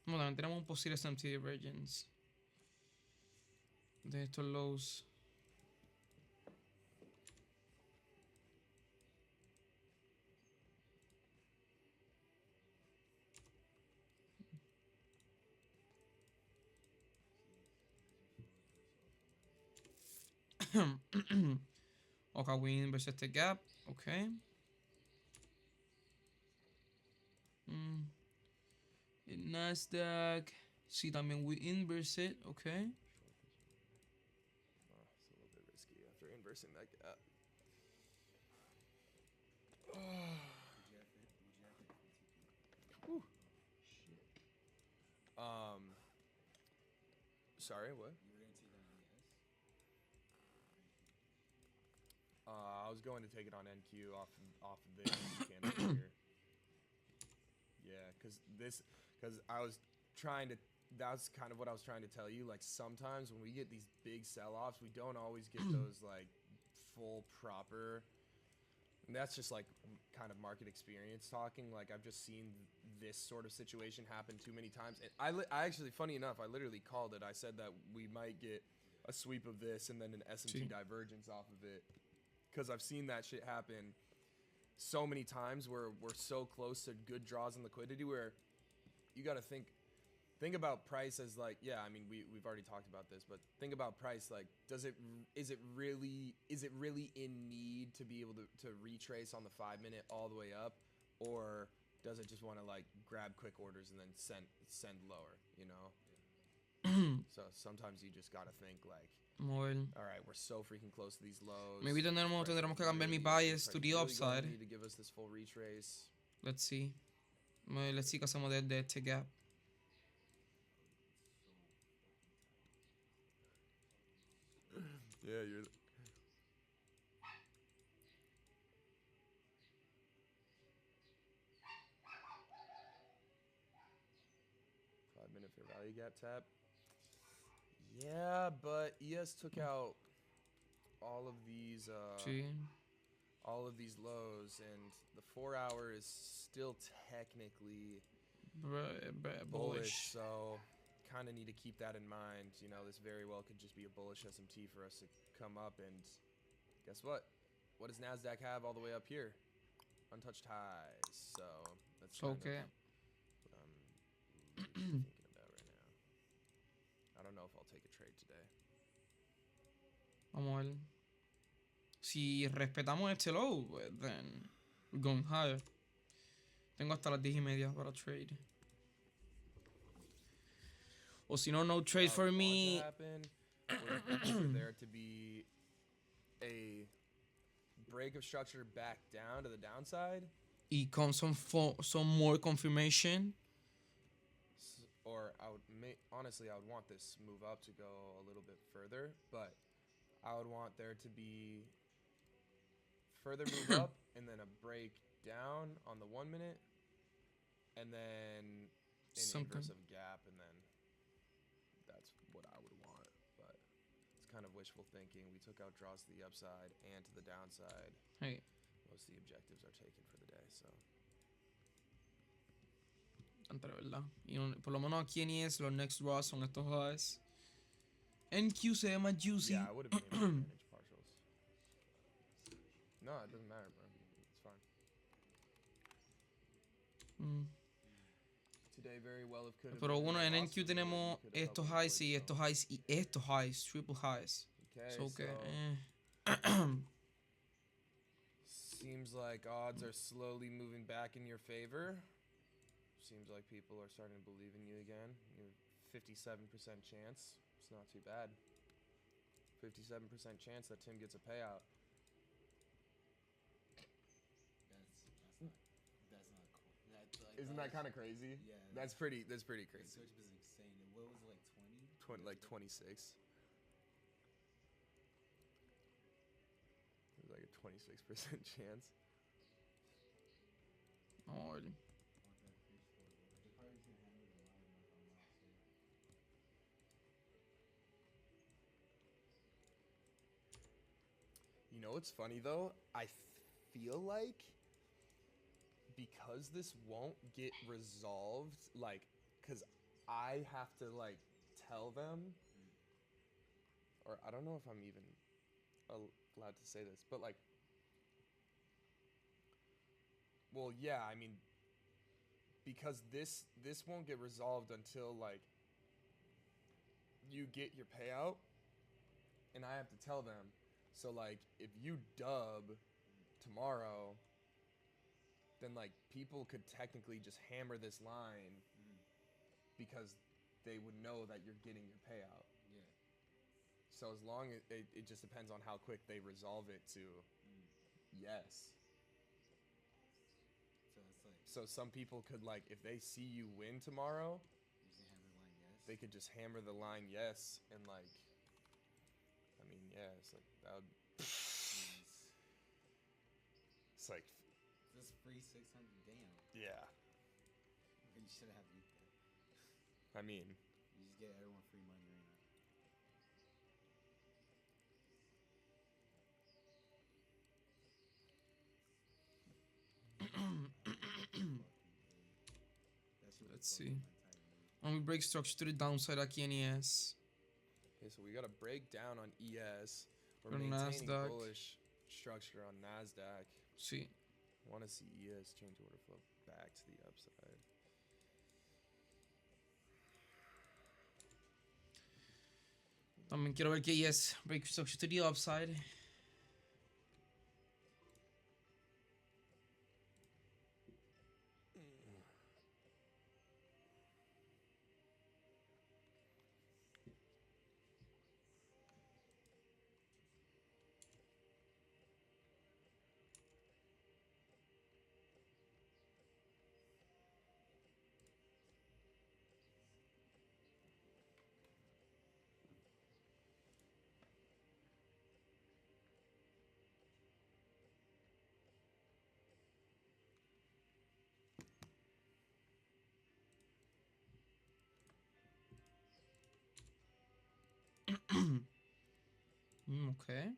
Bueno, también tenemos un posible SMT divergence de estos lows. Okay, we inverse este gap. Okay. El Nasdaq. Sí, también we inverse it. Okay. Oh, it's a little bit risky after inversing that gap. did you have it? Sorry, what? You were gonna take it on ES? I was going to take it on NQ off of this candle here. Yeah, because I was trying to. That's kind of what I was trying to tell you. Like sometimes when we get these big sell-offs, we don't always get those like full proper. And that's just like kind of market experience talking. Like I've just seen this sort of situation happen too many times. And I actually, funny enough, I literally called it. I said that we might get a sweep of this and then an S&P divergence off of it, because I've seen that shit happen so many times where we're so close to good draws and liquidity where you got to think about price as like, yeah, I mean we've already talked about this, but think about price like, is it really in need to be able to retrace on the 5 minute all the way up, or does it just want to like grab quick orders and then send lower, you know? So sometimes you just got to think like, Vamos a ver. all right, we're so freaking close to these lows. Maybe tendremos que cambiar mi bias to the upside. Need to give us this full retrace. Let's see. Let's see qué hacemos de este gap. Yeah, you're. Five-minute fair value gap tap. Yeah, but ES took out all of these Sí. all of these lows, and the 4 hour is still technically bullish. So kind of need to keep that in mind. You know, this very well could just be a bullish SMT for us to come up, and guess what? What does NASDAQ have all the way up here? Untouched highs. So that's kind Okay. of what I'm thinking about right now. I don't know if I'll take a trade today. Vamos a ver. Si respetamos este low, then we're going higher. Tengo hasta las 10:30 para trade. O si no, no trade for me. Happen for there to be a break of structure back down to the downside, Y con some more confirmation. or I would honestly I would want this move up to go a little bit further, but I would want there to be further move up and then a break down on the 1 minute, and then an inverse of gap, and then that's what I would want. But it's kind of wishful thinking. We took out draws to the upside and to the downside. Hey. Most of the objectives are taken for the day, so. Entre verdad. Y por lo menos aquí en ES los next draws son estos highs. NQ se ve más juicy. Yeah, I would have been able to manage partials. No, it doesn't matter, bro. It's fine. Today very well if could have. Pero bueno, en been NQ awesome, tenemos but we could have estos helped highs avoid y some. estos highs y estos highs, triple highs. Okay, So que, seems like odds are slowly moving back in your favor. Seems like people are starting to believe in you again. You're 57% chance. It's not too bad. 57% chance that Tim gets a payout. That's not cool. Isn't that kind of crazy? Yeah. That's pretty The crazy. search is insane. And what was it, like 20? Like 26. There's like a 26% chance. oh, You know what's funny though? I feel like because this won't get resolved, like, cause I have to like tell them, or I don't know if I'm even allowed to say this, but like, well, yeah, I mean, because this won't get resolved until like you get your payout, and I have to tell them. So like, if you dub tomorrow, then like people could technically just hammer this line because they would know that you're getting your payout. Yeah. So as long as it just depends on how quick they resolve it to yes. So it's like So some people could like, if they see you win tomorrow, using hammer line, yes. they could just hammer the line yes and like, I mean yeah, it's like that would. Jeez. It's like This free 600. Damn. yeah. You should have used that. I mean You just get everyone free money right now. Let's see. And we break structure to the downside aqui, NES. okay, so we got a breakdown on ES. We're For maintaining Nasdaq. bullish structure on Nasdaq. Sí. Want to see ES change order flow back to the upside. También quiero ver que yes break structure to the upside. Okay.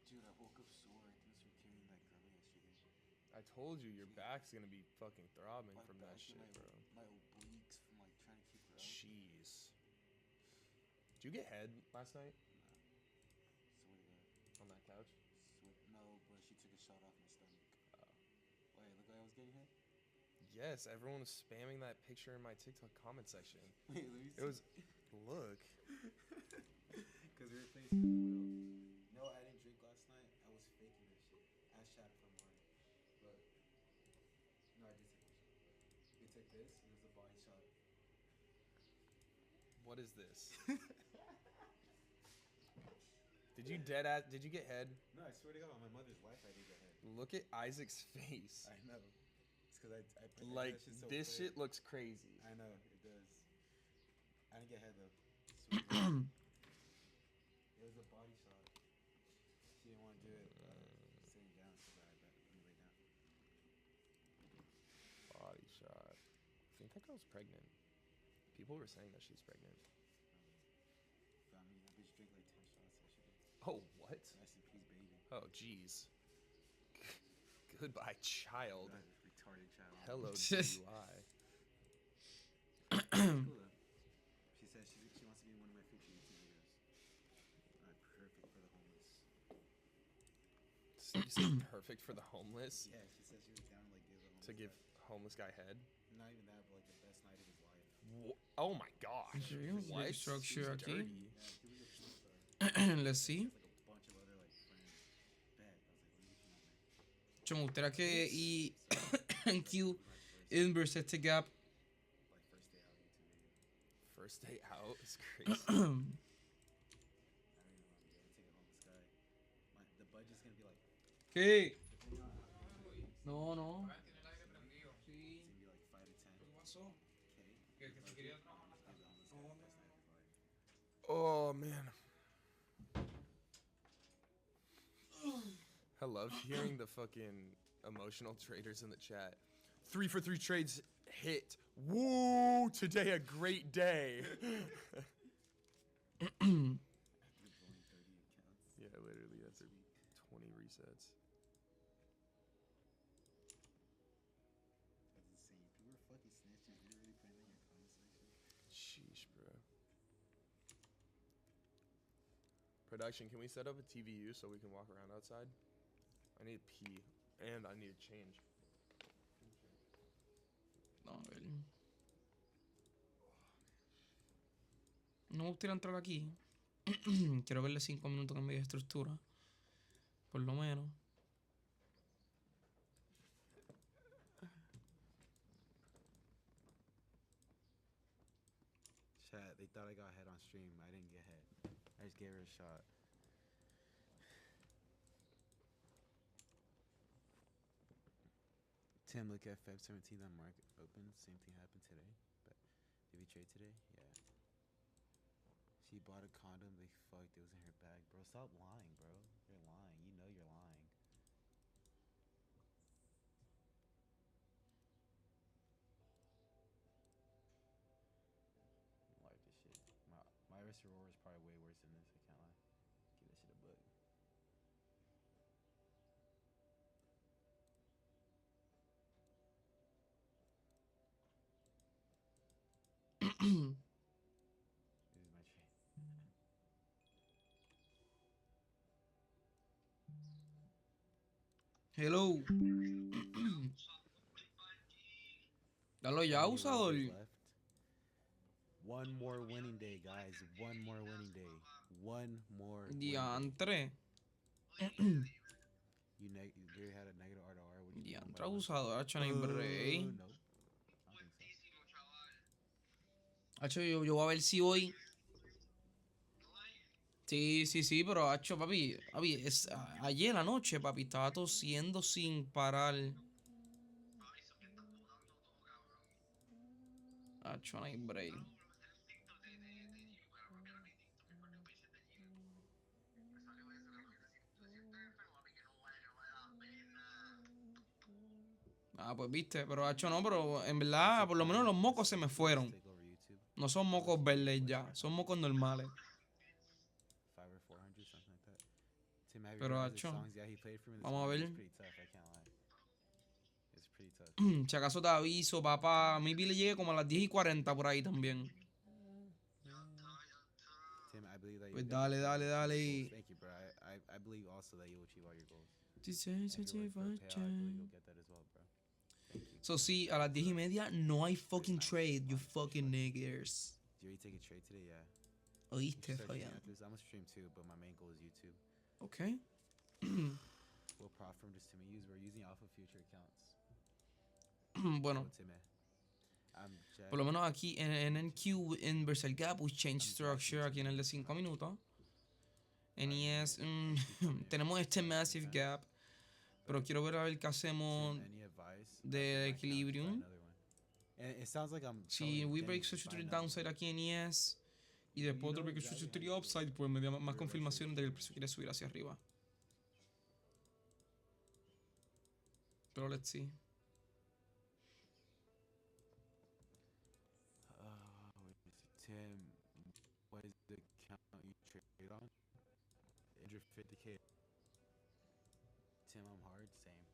Dude, I woke up sore. I think it's from carrying that girl yesterday. I told you your back's gonna be fucking throbbing My from that back shit, and bro. my obliques from like trying to keep her up. Jeez. Did you get head last night Swear to God. on that couch? No, but she took a shot off my stomach. Oh. Wait, look like I was getting hit? Yes, everyone was spamming that picture in my TikTok comment section. Wait, let me see. It was, look. Because we were playing spin the wheel. No, I didn't drink last night. I was faking that shit. Ask Chad for mine. But, no, I did take one shot. We took this, and it was a body shot. What is this? Did you get head? No, I swear to God, on my mother's life, I did get hit. Look at Isaac's face. I know. It's because I Like, that shit so this quick. shit looks crazy. I know, it does. I didn't get head though. Swear to God. It was a body shot. She didn't want to do it sitting down, so I bet. Let me lay down. Body shot. I think that girl's pregnant. People were saying that she's pregnant. But I mean, that bitch drank like 10 shots yesterday. Oh, what? Rest in peace, baby. Oh, jeez. Goodbye, child. That retarded child. Hello, DUI. Cool though. She says she wants to be one of my future YouTube videos. Perfect for the homeless. You said perfect for the homeless? Yeah, she said she was down to like give the homeless To give guy- homeless guy head? not even that, but like the best night of his life. Oh my gosh. What? Structure She's aquí. dirty. Yeah, he was a superstar. Let's see. Like a bunch of other like friends. Bet. I was like, let me get you on there. Cioè, me gustaría que i Q inverse este gap. Like first day out YouTube video. First day out is crazy. I don't even know how to take a homeless guy. The budget's gonna be like ¿Qué? depending on how No, no. it's gonna be like 5 to 10. Okay. Oh man. I love hearing the fucking emotional traders in the chat. 3 for 3 trades hit. Woo! Today a great day. After blowing 30 accounts. Yeah, literally after 20 resets. That's insane. People are fucking snitches. They really put it in your comment section. Sheesh, bro. production, can we set up a TVU so we can walk around outside? I need to pee and I need to change. No, a ver. No me gustaría entrar aquí. Quiero verle 5 minutos en medio de estructura. Por lo menos. Chat, they thought I got head on stream. I didn't get head. I just gave her a shot. Tim, look at Feb 17th on market open. Same thing happened today. But did we trade today? Yeah. She bought a condom. They fucked. It was in her bag, bro. Stop lying, bro. You're lying. You know you're lying. Like this shit. My Iris Aurora is probably way worse than this. I can't lie. Give that shit a book. This is my trade. Hello. Dalo ya, How many usador. Roses left? One more winning day, guys. One more winning day. One more winning day. Diantre. You literally had a negative R to R. What do you Diantre abusador. Hacho, no hay break. No. I don't think so. Hacho, yo voy a ver si hoy. Sí, pero hacho, papi, ayer anoche, papi, estaba tosiendo sin parar. Hacho, no hay break. Ah, pues viste, pero hacho no, pero en verdad, por lo menos los mocos se me fueron. Take over YouTube. No son mocos verdes ya, son mocos normales. 5 or 400, something like that. Tim, have you Pero heard of the hacho, songs? Yeah, he played for me this vamos a morning. ver. It's pretty tough, I can't lie. It's pretty tough. Si acaso te aviso, papá. Maybe le llegue como a las 10:40 por ahí también. Tim, I believe that Pues you'll dale, get dale, your dale. goals. Thank you, bro. I believe also that you'll achieve all your goals. And if you're looking for a payout, I believe you'll get that as well, bro. Thank you. So sí, a las 10:30 no hay fucking trade, you fucking niggers. Did you already take a trade today? Yeah. Oíste, Start streaming Fabián. after this. I'm gonna stream too, but my main goal is YouTube. Ok. We'll profit from just Timmy use. We're using Alpha Future accounts. Bueno, Go, Timmy. I'm Jack. por lo menos aquí en NQ Inversal Gap, we change structure aquí en el de 5 minutos. NES, tenemos este massive gap, pero quiero ver a ver qué hacemos Tim, any advice? de My account, buy equilibrium. another one. And it sounds like I'm Si telling we them, break just structure buy to the another downside one. aquí en NES y después otro break structure to the upside, pues me da más confirmación de que el precio quiere subir hacia arriba. Pero let's see. Tim, what is the account you trade on? 150K. Tim, I'm hard. Same.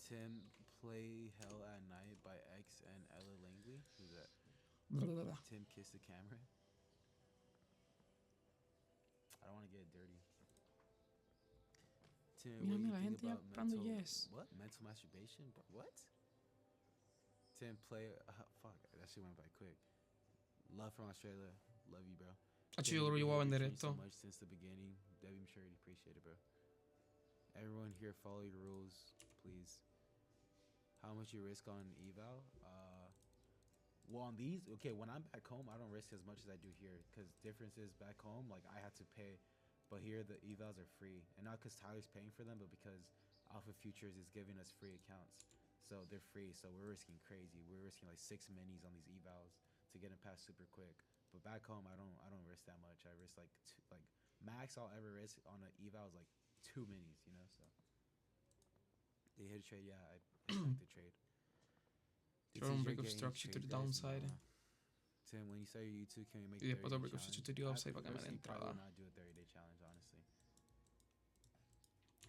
Tim, play Hell at Night by X and Ella Langley. Who's that? Tim, kiss the camera. I don't want to get dirty. Tim, Mira, what do you la think gente ya about comprando mental? yes. What? Mental masturbation? What? Tim, play. Fuck, that shit went by quick. Love from Australia. Love you, bro. Hacho, Tim, yo creo que yo voy a you've vender changed so esto. much since the beginning. Debbie, I'm sure you'd appreciate it, bro. Everyone here, follow your rules, please. How much you risk on eval? Well, on these, okay, when I'm back home, I don't risk as much as I do here. Because difference is back home, like, I had to pay. But here, the evals are free. And not because Tyler's paying for them, but because Alpha Futures is giving us free accounts. So they're free, so we're risking crazy. We're risking like 6 minis on these evals to get them past super quick. But back home, I don't risk that much. I risk like max I'll ever risk on an eval is like 2 minis, you know. So they hit a trade, yeah. I like the trade. Quiero un break of structure to the downside. Tim, when you start your YouTube, can we make Y después otro 30-day break of challenge? structure to the upside para que me dé Personally, probably entrada. will not do a 30-day challenge, honestly.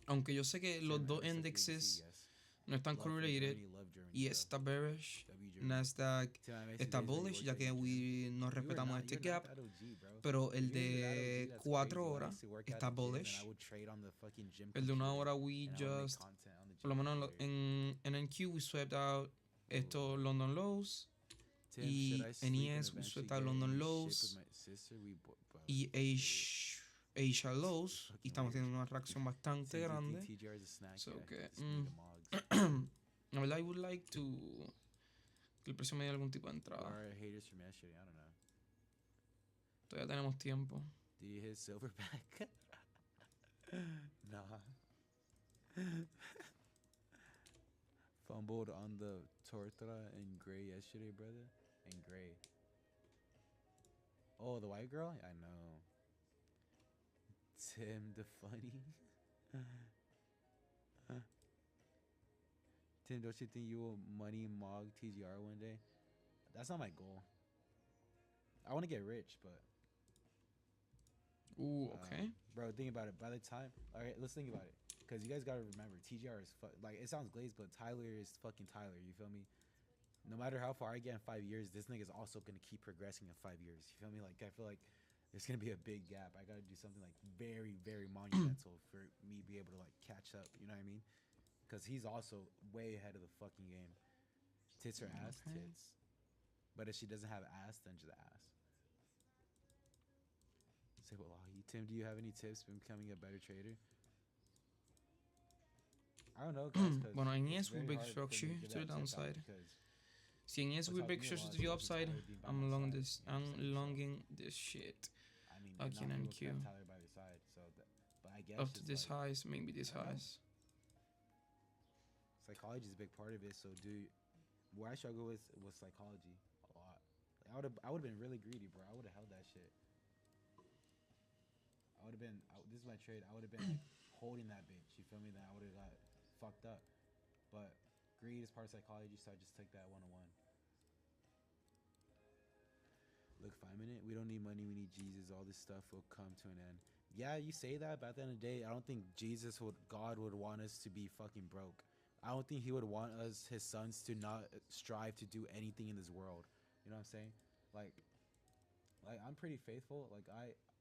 Aunque yo sé que los Tim, dos I respect the indexes ABC, yes. no están love for correlated. Germany, love Germany. Y so, está bearish. W Germany. Nasdaq Tim, I messaged está Days like you bullish, worked ya at que the gym. no respetamos este gap. That OG, bro. Pero If el you were that de OG, that's 4 crazy. When I horas used to work at está the gym and I bullish. would trade on the fucking gym El de 1 computer, hora we and I would make just, content on the por lo gym menos computer. en NQ we swept out estos London lows. Tim, Y should I sleep and NES we eventually swept get out in London ship lows. with my sister? We bro, Y Asia lows. Y fucking estamos weird. teniendo una reacción bastante Tim, do you grande. think TJR is a snack? So Yeah, que, it's made of mogs. la verdad, I would like to que el precio me dé algún tipo de Or entrada. are haters from yesterday? I don't know. Todavía tenemos tiempo. Did you hit Silverback? Nah. Fumbled on the Tortra in gray yesterday, brother. In gray. Oh, the white girl? I know. Tim the funny. Tim, don't you think you will money mog TGR one day? That's not my goal. I want to get rich, but Okay. bro, think about it. By the time, all right, let's think about it, because you guys gotta remember, TGR is like, it sounds glazed, but Tyler is fucking Tyler. You feel me? No matter how far I get in 5 years, this nigga's also gonna keep progressing in 5 years. You feel me? Like, I feel like there's gonna be a big gap. I gotta do something like very, very monumental for me to be able to like catch up. You know what I mean? Because he's also way ahead of the fucking game. Tits or ass? Okay. Tits. But if she doesn't have ass, then just ass. Say wallahi. Tim, do you have any tips for becoming a better trader? I don't know, guys. 'Cause Bueno, en it's ES we very big hard for me structure give to that the tip out downside. because Si en ES what's we helped big me a structure lot to is the fucking upside, Tyler being by I'm my long side, this. you know what I'm I'm saying? So, longing this shit. I mean, Like not in people NQ. kept Tyler by their side, so but I guess Up to it's this like, highs, maybe this I don't know. highs. psychology is a big part of it. So where I struggle with was psychology a lot. Like, I would have been really greedy, bro. I would have held that shit. I would have been. This is my trade. I would have been like holding that bitch. You feel me? Then I would have got fucked up. But greed is part of psychology, so I just took that 101. Look, 5 minute. We don't need money. We need Jesus. All this stuff will come to an end. Yeah, you say that, but at the end of the day, I don't think God would want us to be fucking broke. I don't think he would want us, his sons, to not strive to do anything in this world. You know what I'm saying? Like I'm pretty faithful. Like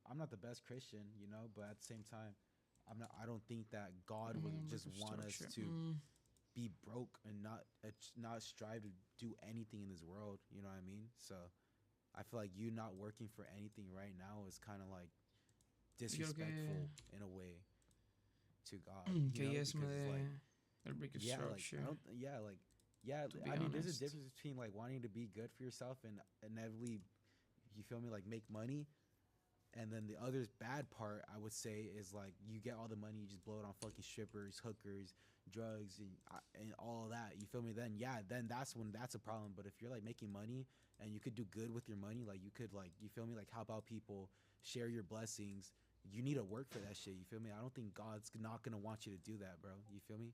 I'm not the best Christian, you know, but at the same time, I don't think that God would just want us to be broke and not strive to do anything in this world. You know what I mean? So I feel like you not working for anything right now is kind of like disrespectful in a way to God. You Que know? yes me Because it's like, el big yeah, like structure. I mean, there's a honest. difference between like wanting to be good for yourself and inevitably, you feel me, like make money, and then the other bad part I would say is like you get all the money, you just blow it on fucking strippers, hookers, drugs, and all of that. You feel me? Then that's when that's a problem. But if you're like making money and you could do good with your money, like you could, like, you feel me, like help out people, share your blessings. You need to work for that shit. You feel me? I don't think God's not gonna want you to do that, bro. You feel me?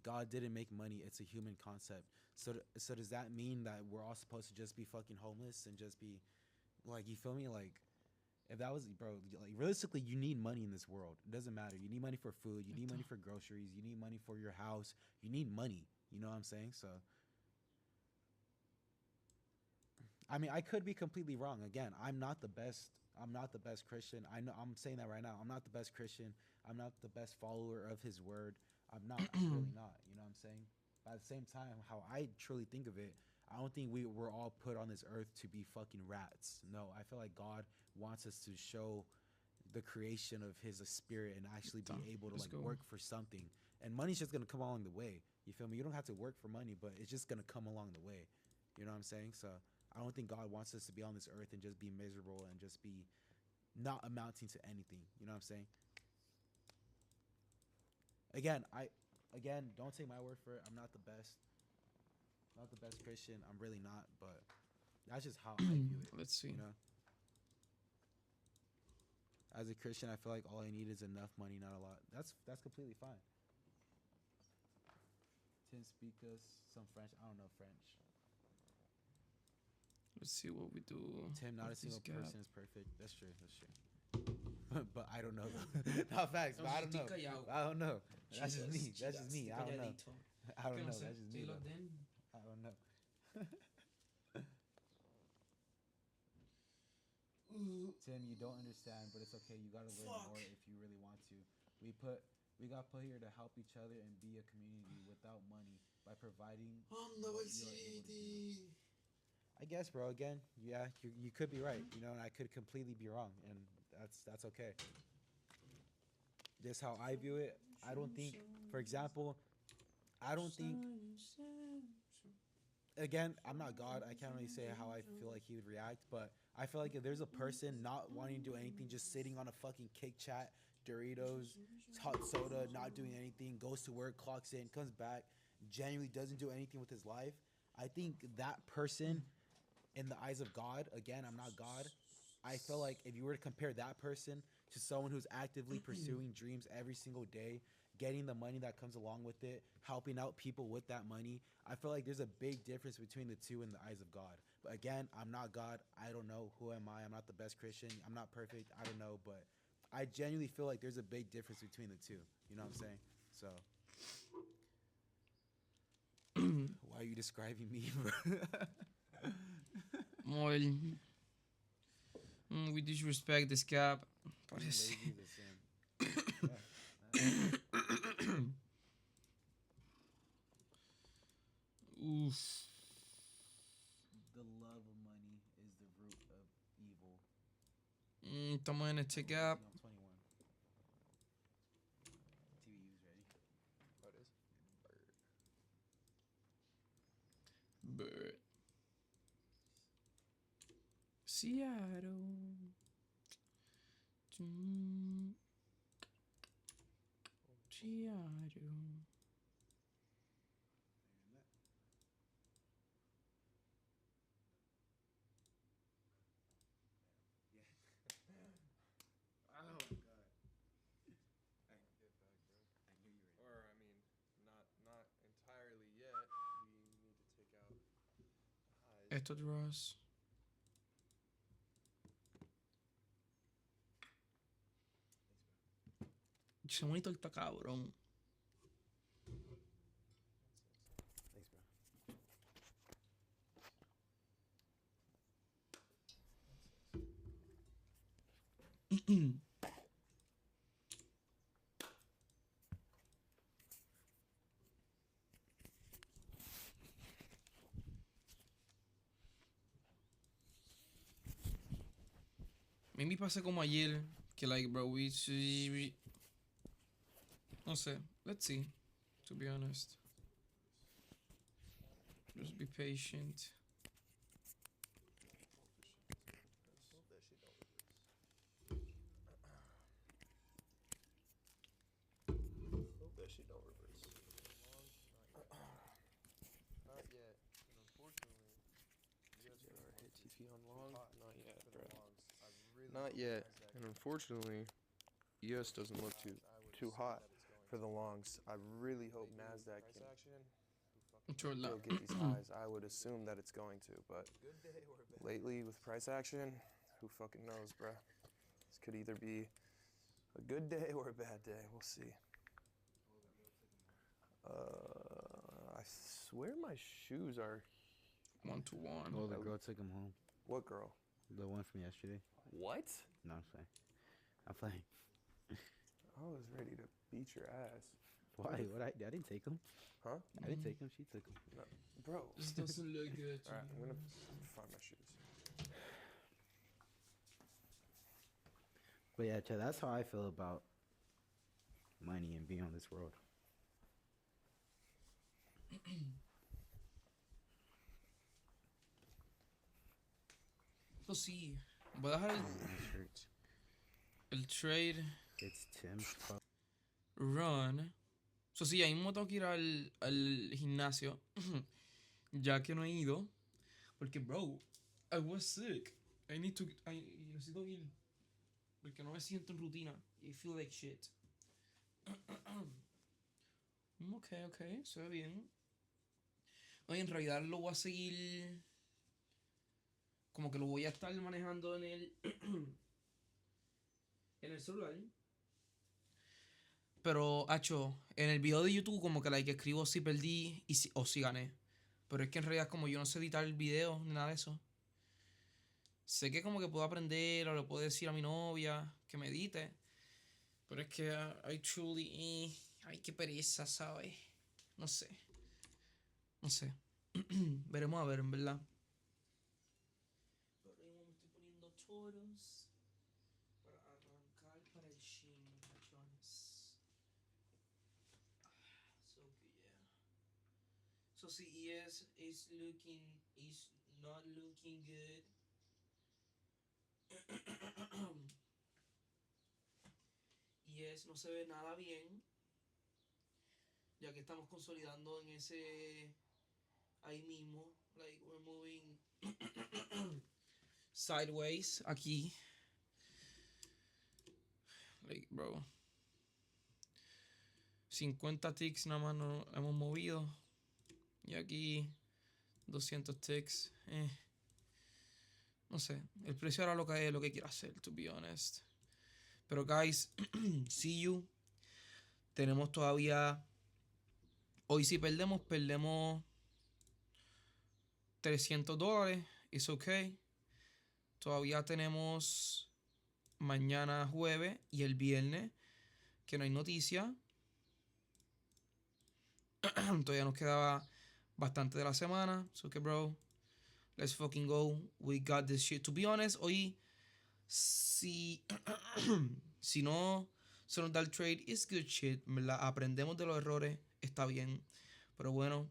God didn't make money. It's a human concept. So does that mean that we're all supposed to just be fucking homeless and just be like, you feel me? Like, if that was, bro, like realistically, you need money in this world. It doesn't matter. You need money for food. You need money for groceries. You need money for your house. You need money. You know what I'm saying? So, I mean, I could be completely wrong. Again, I'm not the best Christian. I know, I'm saying that right now. I'm not the best Christian. I'm not the best follower of his word. I'm not. I'm really not. You know what I'm saying? But at the same time, how I truly think of it, I don't think we're all put on this earth to be fucking rats. No, I feel like God wants us to show the creation of his spirit and actually be able to like work for something. And money's just gonna come along the way. You feel me? You don't have to work for money, but it's just gonna come along the way. You know what I'm saying? So I don't think God wants us to be on this earth and just be miserable and just be not amounting to anything. You know what I'm saying? Again, don't take my word for it. I'm not the best Christian. I'm really not, but that's just how I view it. Let's see. You know? As a Christian, I feel like all I need is enough money, not a lot. That's completely fine. Tim, speak us some French. I don't know French. Let's see what we do. Tim, not a with this single gap. person is perfect. That's true. But I don't know though. Not facts, but I don't know. I don't know. That's just me. Jesus, That's just me. I don't know. calladito. I Que don't no know. sé, That's just me. estoy Though. logged in. I don't know. Tim, you don't understand, but it's okay. You gotta learn Fuck. more if you really want to. We got put here to help each other and be a community without money by providing Anda, what Vice you are able to do. City. I guess, bro. Again, yeah, you could be right, you know, and I could completely be wrong, and that's okay. This how I view it. I don't think, for example, I don't think. Again, I'm not God. I can't really say how I feel like he would react, but I feel like if there's a person not wanting to do anything, just sitting on a fucking cake chat, Doritos, hot soda, not doing anything, goes to work, clocks in, comes back, genuinely doesn't do anything with his life, I think that person, in the eyes of God, again, I'm not God, I feel like if you were to compare that person to someone who's actively pursuing dreams every single day, getting the money that comes along with it, helping out people with that money, I feel like there's a big difference between the two in the eyes of God. But again, I'm not God. I don't know. Who am I? I'm not the best Christian. I'm not perfect. I don't know. But I genuinely feel like there's a big difference between the two. You know what I'm saying? So. Why are you describing me, bro? Well, we disrespect this cap. Being Parece. lazy is a sin. Yeah. Oof. The love of money is the root of evil. Estamos en este gap. I'm 21. TVU's ready. Oh, it is. Bird. Seattle. Seattle. Oh my god. Get back, bro. I knew you were. Or I mean, not entirely yet. We need to take out the highs. Esto draws. Ese monitor está cabrón. Thanks, bro. Maybe pasa como ayer, que like, bro, we no sé, let's see, to be honest. Just be patient. Hope that shit don't reverse. Hope that shit don't reverse. Not yet. And unfortunately, hit TP on long. Not yet, bro. Not yet. And unfortunately, ES doesn't look too hot for the longs. I really hope Nasdaq can Sure, still get these highs. I would assume that it's going to, but lately with price action, who fucking knows, bruh? This could either be a good day or a bad day. We'll see. I swear my shoes are. 1-to-1. Oh, the girl took him home. What girl? The one from yesterday. What? No, I'm playing. I'm playing. I was ready to beat your ass. Why? What? I didn't take him. Huh? I didn't take him. She took him. No. Bro. This doesn't look good. Alright, I'm gonna find my shoes. But yeah, Chad, that's how I feel about money and being on this world. So sí, voy a dejar el trade It's Tim's fault. run. So sí, ahí mismo tengo que ir al gimnasio. Ya que no he ido. Porque, bro, I was sick. Necesito ir. Porque no me siento en rutina. I feel like shit. Ok, se ve bien. Oye, en realidad lo voy a seguir. Como que lo voy a estar manejando en el celular. Pero, hacho, en el video de YouTube como que like escribo si perdí o si gané. Pero es que en realidad como yo no sé editar el video ni nada de eso. Sé que como que puedo aprender o le puedo decir a mi novia que me edite. Pero es que I truly... ay, qué pereza, ¿sabes? No sé. No sé. Veremos a ver, en verdad. Pero ahora mismo me estoy poniendo toros para arrancar para el gym, muchachones. So yeah. So si ES is not looking good. ES no se ve nada bien. Ya que estamos consolidando en ese ahí mismo. Like we're moving sideways aquí. Like, bro. 50 ticks nada más nos hemos movido. Y aquí 200 ticks. No sé. El precio ahora lo que es lo que quiero hacer, to be honest. Pero guys, see you. Tenemos todavía... Hoy si perdemos, perdemos $300. It's okay. Todavía tenemos mañana jueves y el viernes que no hay noticia. Todavía nos quedaba bastante de la semana. So que bro, let's fucking go. We got this shit. To be honest, hoy si si no se nos da el trade, it's good shit. Aprendemos de los errores, está bien. Pero bueno,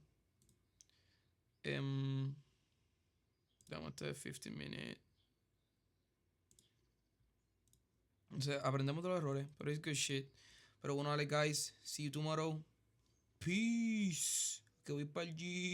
damos este 15 minutes. O sea, aprendemos de los errores, pero it's good shit. Pero bueno, dale guys, see you tomorrow. Peace. Que voy para el G.